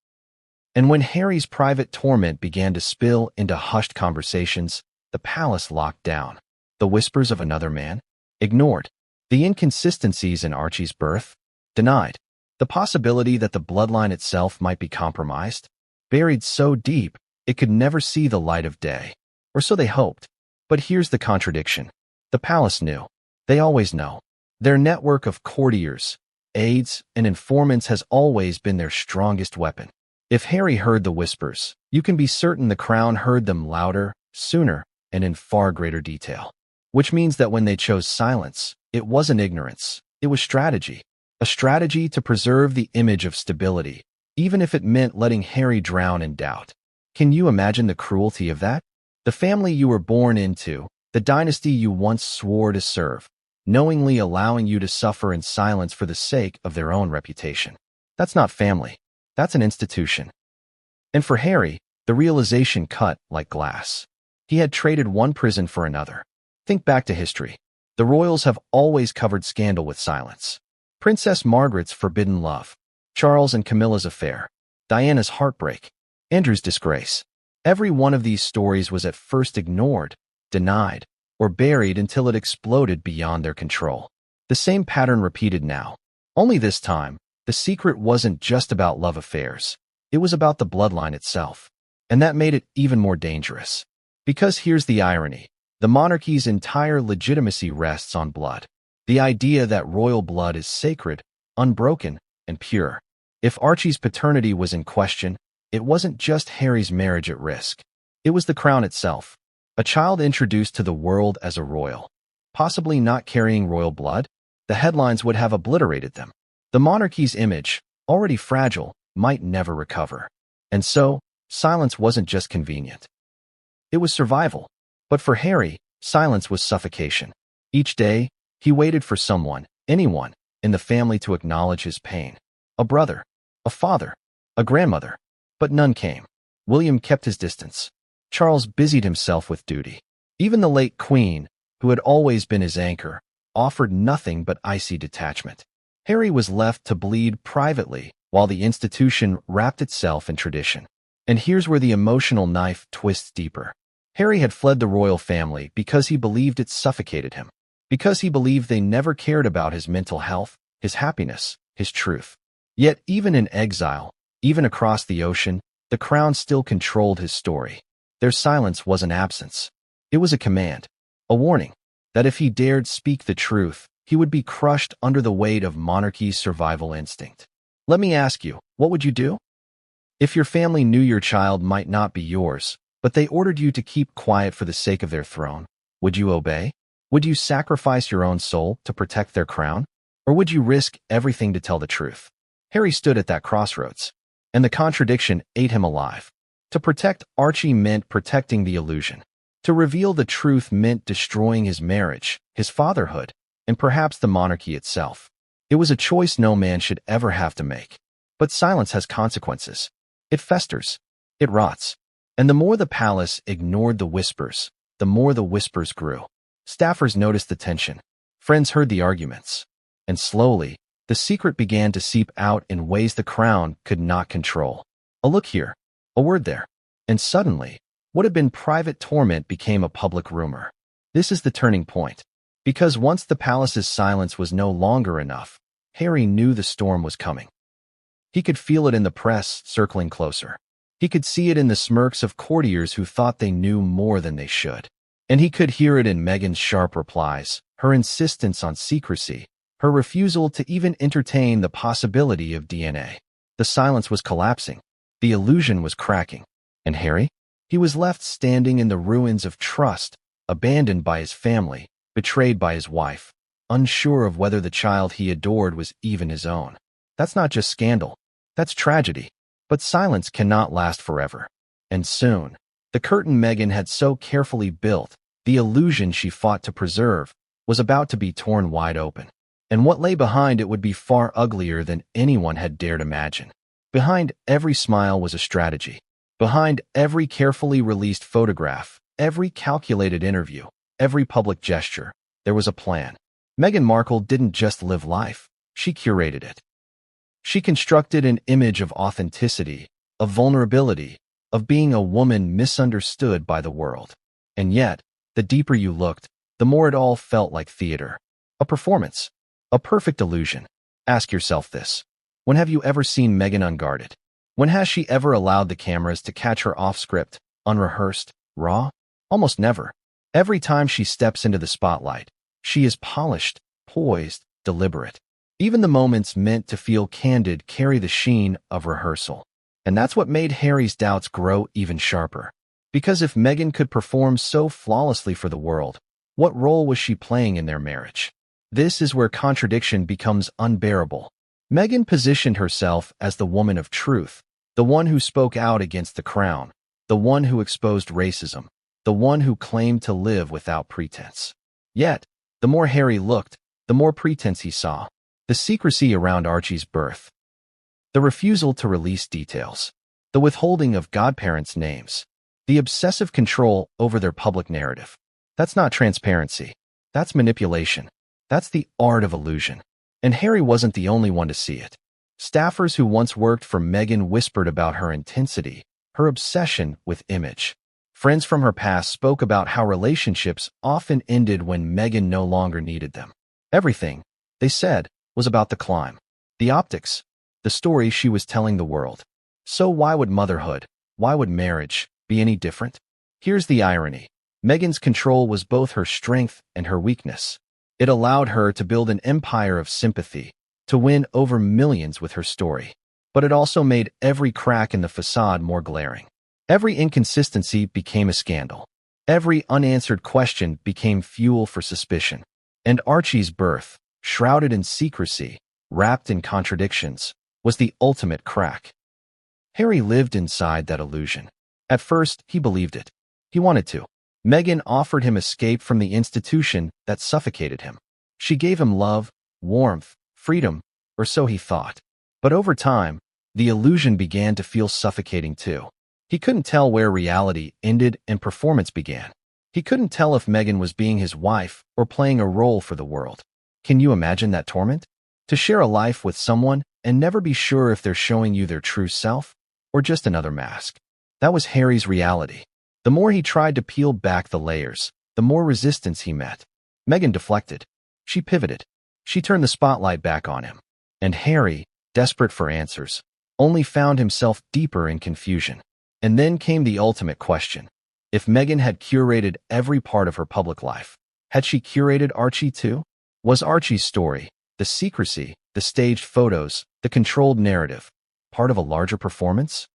And when Harry's private torment began to spill into hushed conversations, the palace locked down. The whispers of another man? Ignored. The inconsistencies in Archie's birth? Denied. The possibility that the bloodline itself might be compromised? Buried so deep, it could never see the light of day. Or so they hoped. But here's the contradiction. The palace knew. They always know. Their network of courtiers, aides, and informants has always been their strongest weapon. If Harry heard the whispers, you can be certain the crown heard them louder, sooner, and in far greater detail. Which means that when they chose silence, it wasn't ignorance, it was strategy. A strategy to preserve the image of stability, even if it meant letting Harry drown in doubt. Can you imagine the cruelty of that? The family you were born into, the dynasty you once swore to serve, knowingly allowing you to suffer in silence for the sake of their own reputation. That's not family. That's an institution. And for Harry, the realization cut like glass. He had traded one prison for another. Think back to history. The royals have always covered scandal with silence. Princess Margaret's forbidden love, Charles and Camilla's affair, Diana's heartbreak, Andrew's disgrace. Every one of these stories was at first ignored, denied, or buried until it exploded beyond their control. The same pattern repeated now. Only this time, the secret wasn't just about love affairs. It was about the bloodline itself. And that made it even more dangerous. Because here's the irony. The monarchy's entire legitimacy rests on blood. The idea that royal blood is sacred, unbroken, and pure. If Archie's paternity was in question, it wasn't just Harry's marriage at risk. It was the crown itself. A child introduced to the world as a royal, possibly not carrying royal blood, the headlines would have obliterated them. The monarchy's image, already fragile, might never recover. And so, silence wasn't just convenient. It was survival. But for Harry, Silence was suffocation. Each day, he waited for someone, anyone, in the family to acknowledge his pain. A brother, a father, a grandmother. But none came. William kept his distance. Charles busied himself with duty. Even the late Queen, who had always been his anchor, offered nothing but icy detachment. Harry was left to bleed privately while the institution wrapped itself in tradition. And here's where the emotional knife twists deeper. Harry had fled the royal family because he believed it suffocated him, because he believed they never cared about his mental health, his happiness, his truth. Yet even in exile, even across the ocean, the crown still controlled his story. Their silence wasn't absence. It was a command, a warning, that if he dared speak the truth, he would be crushed under the weight of monarchy's survival instinct. Let me ask you, what would you do? If your family knew your child might not be yours, but they ordered you to keep quiet for the sake of their throne, would you obey? Would you sacrifice your own soul to protect their crown? Or would you risk everything to tell the truth? Harry stood at that crossroads, and the contradiction ate him alive. To protect Archie meant protecting the illusion. To reveal the truth meant destroying his marriage, his fatherhood, and perhaps the monarchy itself. It was a choice no man should ever have to make. But silence has consequences. It festers. It rots. And the more the palace ignored the whispers, the more the whispers grew. Staffers noticed the tension. Friends heard the arguments. And slowly, the secret began to seep out in ways the crown could not control. A look here, a word there. And suddenly, what had been private torment became a public rumor. This is the turning point. Because once the palace's silence was no longer enough, Harry knew the storm was coming. He could feel it in the press circling closer. He could see it in the smirks of courtiers who thought they knew more than they should. And he could hear it in Meghan's sharp replies, her insistence on secrecy, her refusal to even entertain the possibility of DNA. The silence was collapsing. The illusion was cracking. And Harry? He was left standing in the ruins of trust, abandoned by his family, betrayed by his wife, unsure of whether the child he adored was even his own. That's not just scandal. That's tragedy. But silence cannot last forever. And soon, the curtain Meghan had so carefully built, the illusion she fought to preserve, was about to be torn wide open. And what lay behind it would be far uglier than anyone had dared imagine. Behind every smile was a strategy. Behind every carefully released photograph, every calculated interview, every public gesture, there was a plan. Meghan Markle didn't just live life, she curated it. She constructed an image of authenticity, of vulnerability, of being a woman misunderstood by the world. And yet, the deeper you looked, the more it all felt like theater. A performance. A perfect illusion. Ask yourself this. When have you ever seen Meghan unguarded? When has she ever allowed the cameras to catch her off-script, unrehearsed, raw? Almost never. Every time she steps into the spotlight, she is polished, poised, deliberate. Even the moments meant to feel candid carry the sheen of rehearsal. And that's what made Harry's doubts grow even sharper. Because if Meghan could perform so flawlessly for the world, what role was she playing in their marriage? This is where contradiction becomes unbearable. Meghan positioned herself as the woman of truth, the one who spoke out against the crown, the one who exposed racism, the one who claimed to live without pretense. Yet, the more Harry looked, the more pretense he saw. The secrecy around Archie's birth, the refusal to release details, the withholding of godparents' names, the obsessive control over their public narrative. That's not transparency. That's manipulation. That's the art of illusion. And Harry wasn't the only one to see it. Staffers who once worked for Meghan whispered about her intensity, her obsession with image. Friends from her past spoke about how relationships often ended when Meghan no longer needed them. Everything, they said, was about the climb, the optics, the story she was telling the world. So why would motherhood, why would marriage, be any different? Here's the irony. Meghan's control was both her strength and her weakness. It allowed her to build an empire of sympathy, to win over millions with her story. But it also made every crack in the facade more glaring. Every inconsistency became a scandal. Every unanswered question became fuel for suspicion. And Archie's birth, shrouded in secrecy, wrapped in contradictions, was the ultimate crack. Harry lived inside that illusion. At first, he believed it. He wanted to. Meghan offered him escape from the institution that suffocated him. She gave him love, warmth, freedom, or so he thought. But over time, the illusion began to feel suffocating too. He couldn't tell where reality ended and performance began. He couldn't tell if Meghan was being his wife or playing a role for the world. Can you imagine that torment? To share a life with someone and never be sure if they're showing you their true self or just another mask. That was Harry's reality. The more he tried to peel back the layers, the more resistance he met. Meghan deflected. She pivoted. She turned the spotlight back on him. And Harry, desperate for answers, only found himself deeper in confusion. And then came the ultimate question. If Meghan had curated every part of her public life, had she curated Archie too? Was Archie's story, the secrecy, the staged photos, the controlled narrative, part of a larger performance?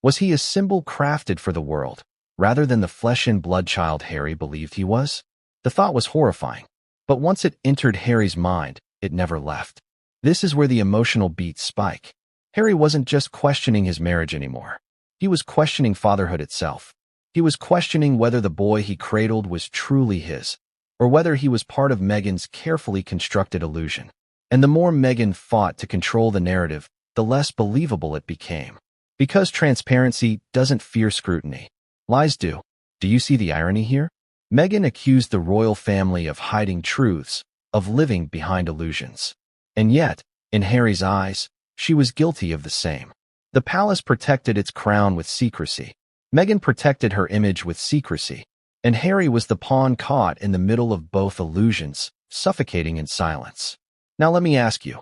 Was he a symbol crafted for the world, rather than the flesh-and-blood child Harry believed he was? The thought was horrifying. But once it entered Harry's mind, it never left. This is where the emotional beats spike. Harry wasn't just questioning his marriage anymore. He was questioning fatherhood itself. He was questioning whether the boy he cradled was truly his, or whether he was part of Meghan's carefully constructed illusion. And the more Meghan fought to control the narrative, the less believable it became. Because transparency doesn't fear scrutiny. Lies do. Do you see the irony here? Meghan accused the royal family of hiding truths, of living behind illusions. And yet, in Harry's eyes, she was guilty of the same. The palace protected its crown with secrecy. Meghan protected her image with secrecy. And Harry was the pawn caught in the middle of both illusions, suffocating in silence. Now let me ask you,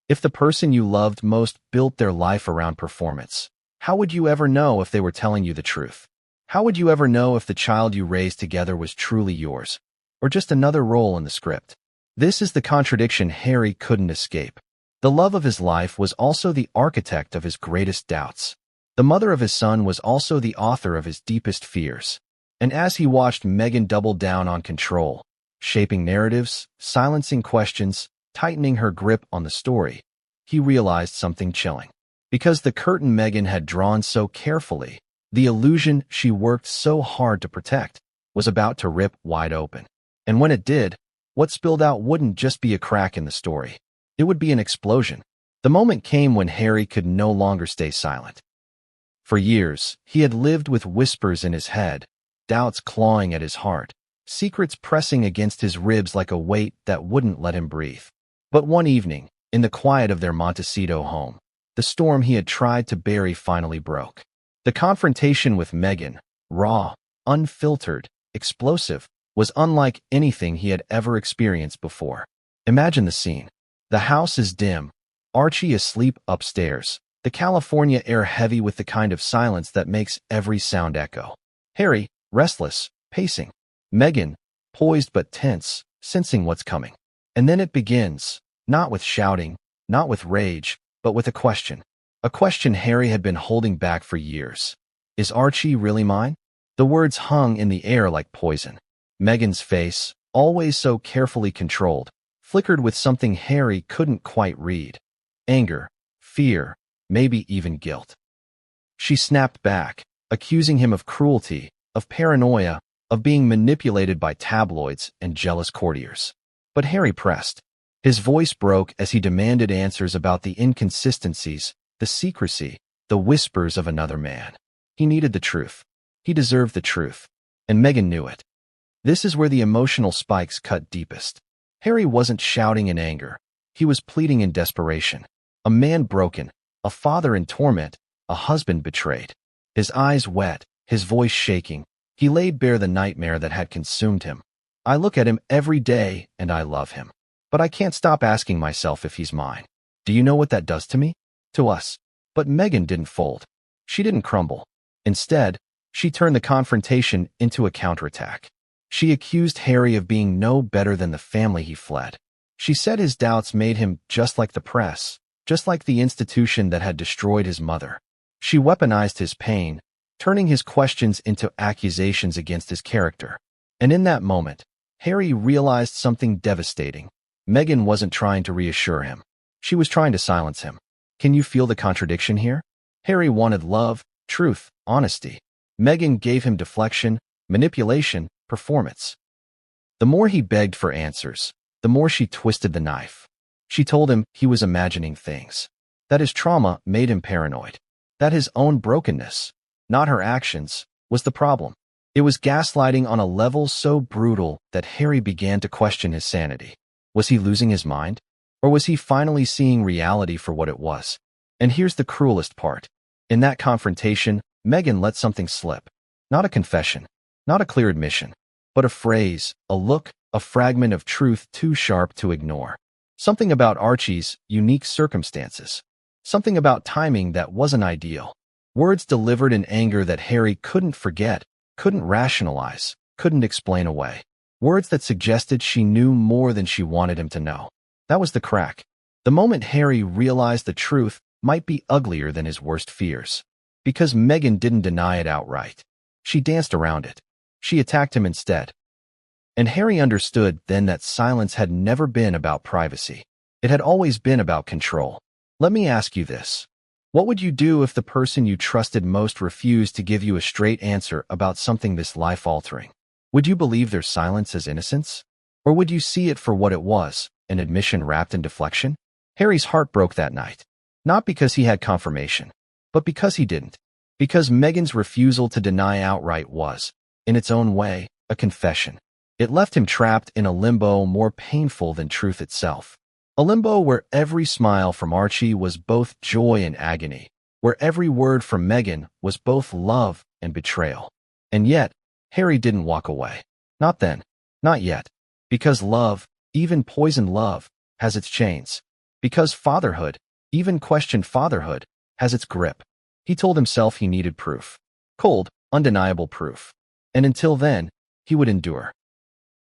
if the person you loved most built their life around performance, how would you ever know if they were telling you the truth? How would you ever know if the child you raised together was truly yours, or just another role in the script? This is the contradiction Harry couldn't escape. The love of his life was also the architect of his greatest doubts. The mother of his son was also the author of his deepest fears. And as he watched Meghan double down on control, shaping narratives, silencing questions, tightening her grip on the story, he realized something chilling. Because the curtain Meghan had drawn so carefully, the illusion she worked so hard to protect, was about to rip wide open. And when it did, what spilled out wouldn't just be a crack in the story. It would be an explosion. The moment came when Harry could no longer stay silent. For years, he had lived with whispers in his head, doubts clawing at his heart, secrets pressing against his ribs like a weight that wouldn't let him breathe. But one evening, in the quiet of their Montecito home, the storm he had tried to bury finally broke. The confrontation with Meghan, raw, unfiltered, explosive, was unlike anything he had ever experienced before. Imagine the scene. The house is dim, Archie asleep upstairs, the California air heavy with the kind of silence that makes every sound echo. Harry, restless, pacing. Meghan, poised but tense, sensing what's coming. And then it begins, not with shouting, not with rage, but with a question. A question Harry had been holding back for years. Is Archie really mine? The words hung in the air like poison. Meghan's face, always so carefully controlled, flickered with something Harry couldn't quite read. Anger, fear, maybe even guilt. She snapped back, accusing him of cruelty, of paranoia, of being manipulated by tabloids and jealous courtiers. But Harry pressed. His voice broke as he demanded answers about the inconsistencies, the secrecy, the whispers of another man. He needed the truth. He deserved the truth. And Meghan knew it. This is where the emotional spikes cut deepest. Harry wasn't shouting in anger. He was pleading in desperation. A man broken, a father in torment, a husband betrayed. His eyes wet, his voice shaking, he laid bare the nightmare that had consumed him. I look at him every day and I love him. But I can't stop asking myself if he's mine. Do you know what that does to me? To us. But Meghan didn't fold. She didn't crumble. Instead, she turned the confrontation into a counterattack. She accused Harry of being no better than the family he fled. She said his doubts made him just like the press, just like the institution that had destroyed his mother. She weaponized his pain, turning his questions into accusations against his character. And in that moment, Harry realized something devastating. Meghan wasn't trying to reassure him. She was trying to silence him. Can you feel the contradiction here? Harry wanted love, truth, honesty. Meghan gave him deflection, manipulation, performance. The more he begged for answers, the more she twisted the knife. She told him he was imagining things, that his trauma made him paranoid, that his own brokenness, not her actions, was the problem. It was gaslighting on a level so brutal that Harry began to question his sanity. Was he losing his mind? Or was he finally seeing reality for what it was? And here's the cruelest part. In that confrontation, Meghan let something slip. Not a confession, not a clear admission, but a phrase, a look, a fragment of truth too sharp to ignore. Something about Archie's unique circumstances. Something about timing that wasn't ideal. Words delivered in anger that Harry couldn't forget, couldn't rationalize, couldn't explain away. Words that suggested she knew more than she wanted him to know. That was the crack. The moment Harry realized the truth might be uglier than his worst fears. Because Meghan didn't deny it outright. She danced around it. She attacked him instead. And Harry understood then that silence had never been about privacy. It had always been about control. Let me ask you this. What would you do if the person you trusted most refused to give you a straight answer about something this life-altering? Would you believe their silence as innocence? Or would you see it for what it was, an admission wrapped in deflection? Harry's heart broke that night. Not because he had confirmation, but because he didn't. Because Meghan's refusal to deny outright was, in its own way, a confession. It left him trapped in a limbo more painful than truth itself. A limbo where every smile from Archie was both joy and agony, where every word from Meghan was both love and betrayal. And yet, Harry didn't walk away. Not then. Not yet. Because love, even poisoned love, has its chains. Because fatherhood, even questioned fatherhood, has its grip. He told himself he needed proof. Cold, undeniable proof. And until then, he would endure.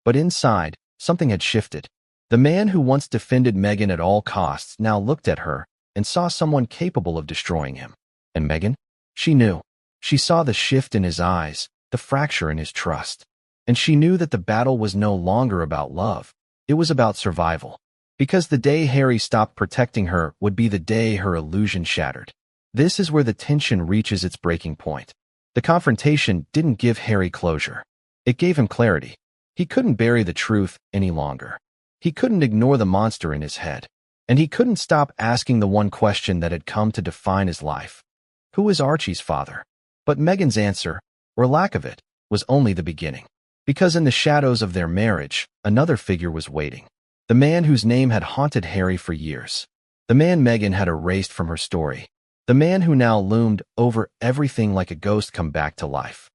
But inside, something had shifted. The man who once defended Meghan at all costs now looked at her and saw someone capable of destroying him. And Meghan? She knew. She saw the shift in his eyes, the fracture in his trust. And she knew that the battle was no longer about love. It was about survival. Because the day Harry stopped protecting her would be the day her illusion shattered. This is where the tension reaches its breaking point. The confrontation didn't give Harry closure. It gave him clarity. He couldn't bury the truth any longer. He couldn't ignore the monster in his head. And he couldn't stop asking the one question that had come to define his life. Who was Archie's father? But Meghan's answer, or lack of it, was only the beginning. Because in the shadows of their marriage, another figure was waiting. The man whose name had haunted Harry for years. The man Meghan had erased from her story. The man who now loomed over everything like a ghost come back to life.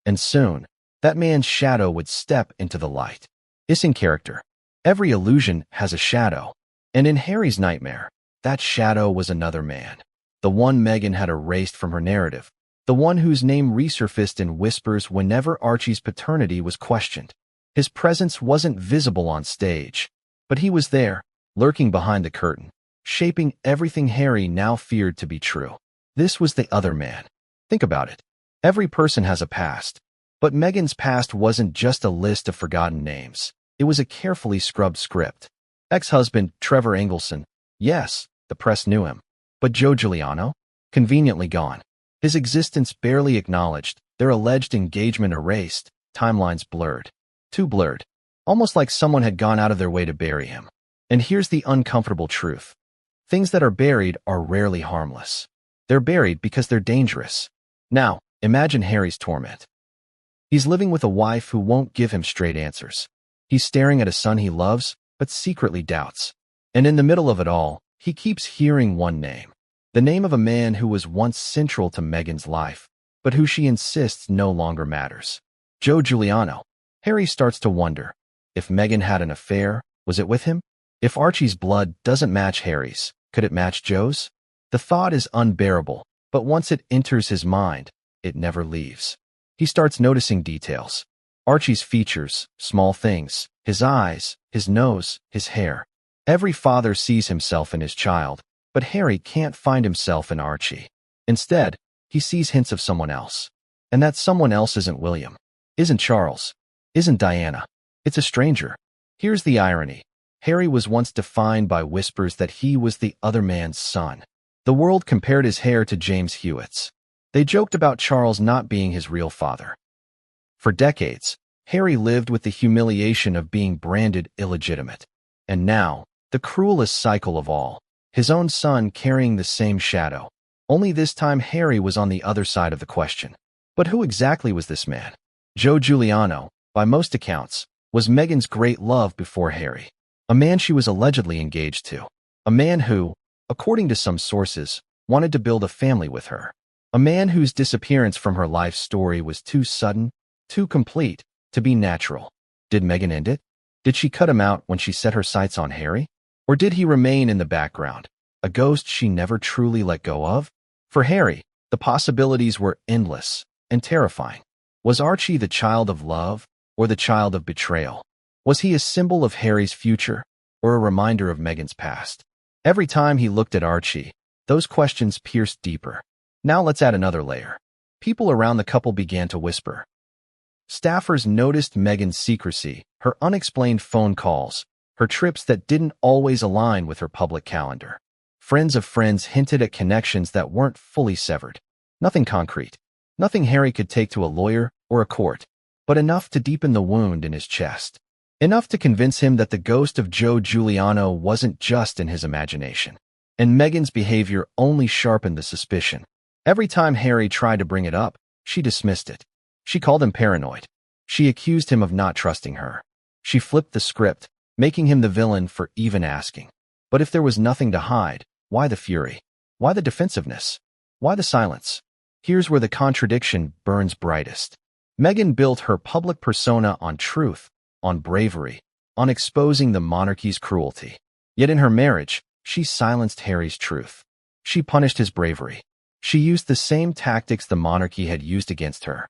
And soon, that man's shadow would step into the light. It's in character. Every illusion has a shadow. And in Harry's nightmare, that shadow was another man. The one Meghan had erased from her narrative. The one whose name resurfaced in whispers whenever Archie's paternity was questioned. His presence wasn't visible on stage, but he was there, lurking behind the curtain, shaping everything Harry now feared to be true. This was the other man. Think about it. Every person has a past. But Meghan's past wasn't just a list of forgotten names. It was a carefully scrubbed script. Ex-husband Trevor Engelson. Yes, the press knew him. But Joe Giuliano? Conveniently gone. His existence barely acknowledged, their alleged engagement erased, timelines blurred. Too blurred. Almost like someone had gone out of their way to bury him. And here's the uncomfortable truth. Things that are buried are rarely harmless. They're buried because they're dangerous. Now, imagine Harry's torment. He's living with a wife who won't give him straight answers. He's staring at a son he loves, but secretly doubts. And in the middle of it all, he keeps hearing one name. The name of a man who was once central to Meghan's life, but who she insists no longer matters. Joe Giuliano. Harry starts to wonder, if Meghan had an affair, was it with him? If Archie's blood doesn't match Harry's, could it match Joe's? The thought is unbearable, but once it enters his mind, it never leaves. He starts noticing details. Archie's features, small things, his eyes, his nose, his hair. Every father sees himself in his child, but Harry can't find himself in Archie. Instead, he sees hints of someone else. And that someone else isn't William, isn't Charles, isn't Diana. It's a stranger. Here's the irony. Harry was once defined by whispers that he was the other man's son. The world compared his hair to James Hewitt's. They joked about Charles not being his real father. For decades, Harry lived with the humiliation of being branded illegitimate. And now, the cruelest cycle of all, his own son carrying the same shadow. Only this time Harry was on the other side of the question. But who exactly was this man? Joe Giuliano, by most accounts, was Meghan's great love before Harry. A man she was allegedly engaged to. A man who, according to some sources, wanted to build a family with her. A man whose disappearance from her life story was too sudden, too complete, to be natural. Did Meghan end it? Did she cut him out when she set her sights on Harry? Or did he remain in the background, a ghost she never truly let go of? For Harry, the possibilities were endless and terrifying. Was Archie the child of love or the child of betrayal? Was he a symbol of Harry's future or a reminder of Meghan's past? Every time he looked at Archie, those questions pierced deeper. Now let's add another layer. People around the couple began to whisper. Staffers noticed Meghan's secrecy, her unexplained phone calls, her trips that didn't always align with her public calendar. Friends of friends hinted at connections that weren't fully severed. Nothing concrete. Nothing Harry could take to a lawyer or a court, but enough to deepen the wound in his chest. Enough to convince him that the ghost of Joe Giuliano wasn't just in his imagination. And Meghan's behavior only sharpened the suspicion. Every time Harry tried to bring it up, she dismissed it. She called him paranoid. She accused him of not trusting her. She flipped the script, making him the villain for even asking. But if there was nothing to hide, why the fury? Why the defensiveness? Why the silence? Here's where the contradiction burns brightest. Meghan built her public persona on truth, on bravery, on exposing the monarchy's cruelty. Yet in her marriage, she silenced Harry's truth. She punished his bravery. She used the same tactics the monarchy had used against her.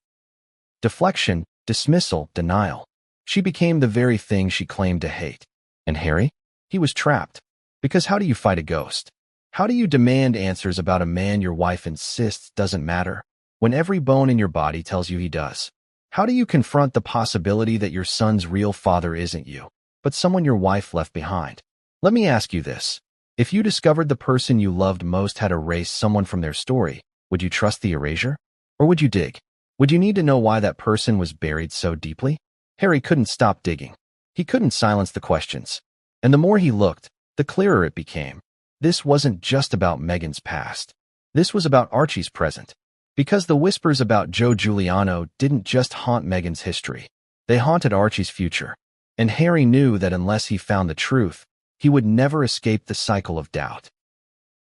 Deflection, dismissal, denial. She became the very thing she claimed to hate. And Harry? He was trapped. Because how do you fight a ghost? How do you demand answers about a man your wife insists doesn't matter, when every bone in your body tells you he does? How do you confront the possibility that your son's real father isn't you, but someone your wife left behind? Let me ask you this. If you discovered the person you loved most had erased someone from their story, would you trust the erasure? Or would you dig? Would you need to know why that person was buried so deeply? Harry couldn't stop digging. He couldn't silence the questions. And the more he looked, the clearer it became. This wasn't just about Meghan's past. This was about Archie's present. Because the whispers about Joe Giuliano didn't just haunt Meghan's history. They haunted Archie's future. And Harry knew that unless he found the truth, he would never escape the cycle of doubt.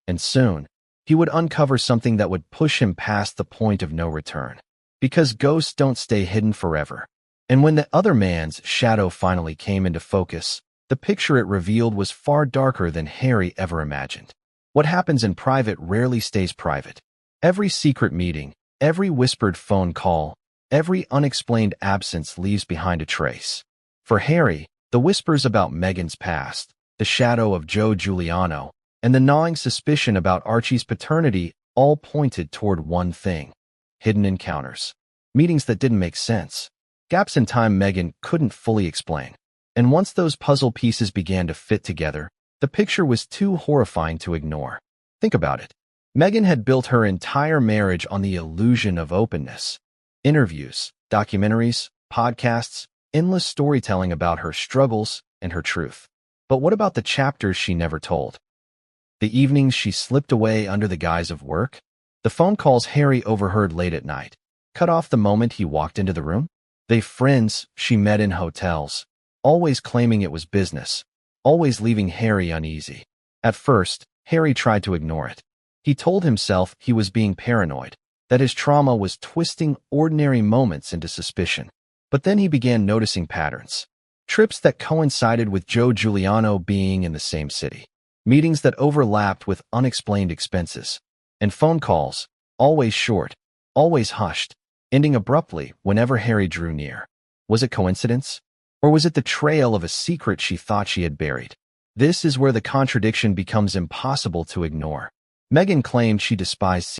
And soon, he would uncover something that would push him past the point of no return. Because ghosts don't stay hidden forever. And when the other man's shadow finally came into focus, the picture it revealed was far darker than Harry ever imagined. What happens in private rarely stays private. Every secret meeting, every whispered phone call, every unexplained absence leaves behind a trace. For Harry, the whispers about Meghan's past, the shadow of Joe Giuliano, and the gnawing suspicion about Archie's paternity all pointed toward one thing: hidden encounters. Meetings that didn't make sense. Gaps in time Meghan couldn't fully explain. And once those puzzle pieces began to fit together, the picture was too horrifying to ignore. Think about it. Meghan had built her entire marriage on the illusion of openness. Interviews, documentaries, podcasts, endless storytelling about her struggles and her truth. But what about the chapters she never told? The evenings she slipped away under the guise of work? The phone calls Harry overheard late at night, cut off the moment he walked into the room? The friends she met in hotels, always claiming it was business, always leaving Harry uneasy. At first, Harry tried to ignore it. He told himself he was being paranoid, that his trauma was twisting ordinary moments into suspicion. But then he began noticing patterns. Trips that coincided with Joe Giuliano being in the same city. Meetings that overlapped with unexplained expenses. And phone calls, always short, always hushed, ending abruptly whenever Harry drew near. Was it coincidence? Or was it the trail of a secret she thought she had buried? This is where the contradiction becomes impossible to ignore. Meghan claimed she despised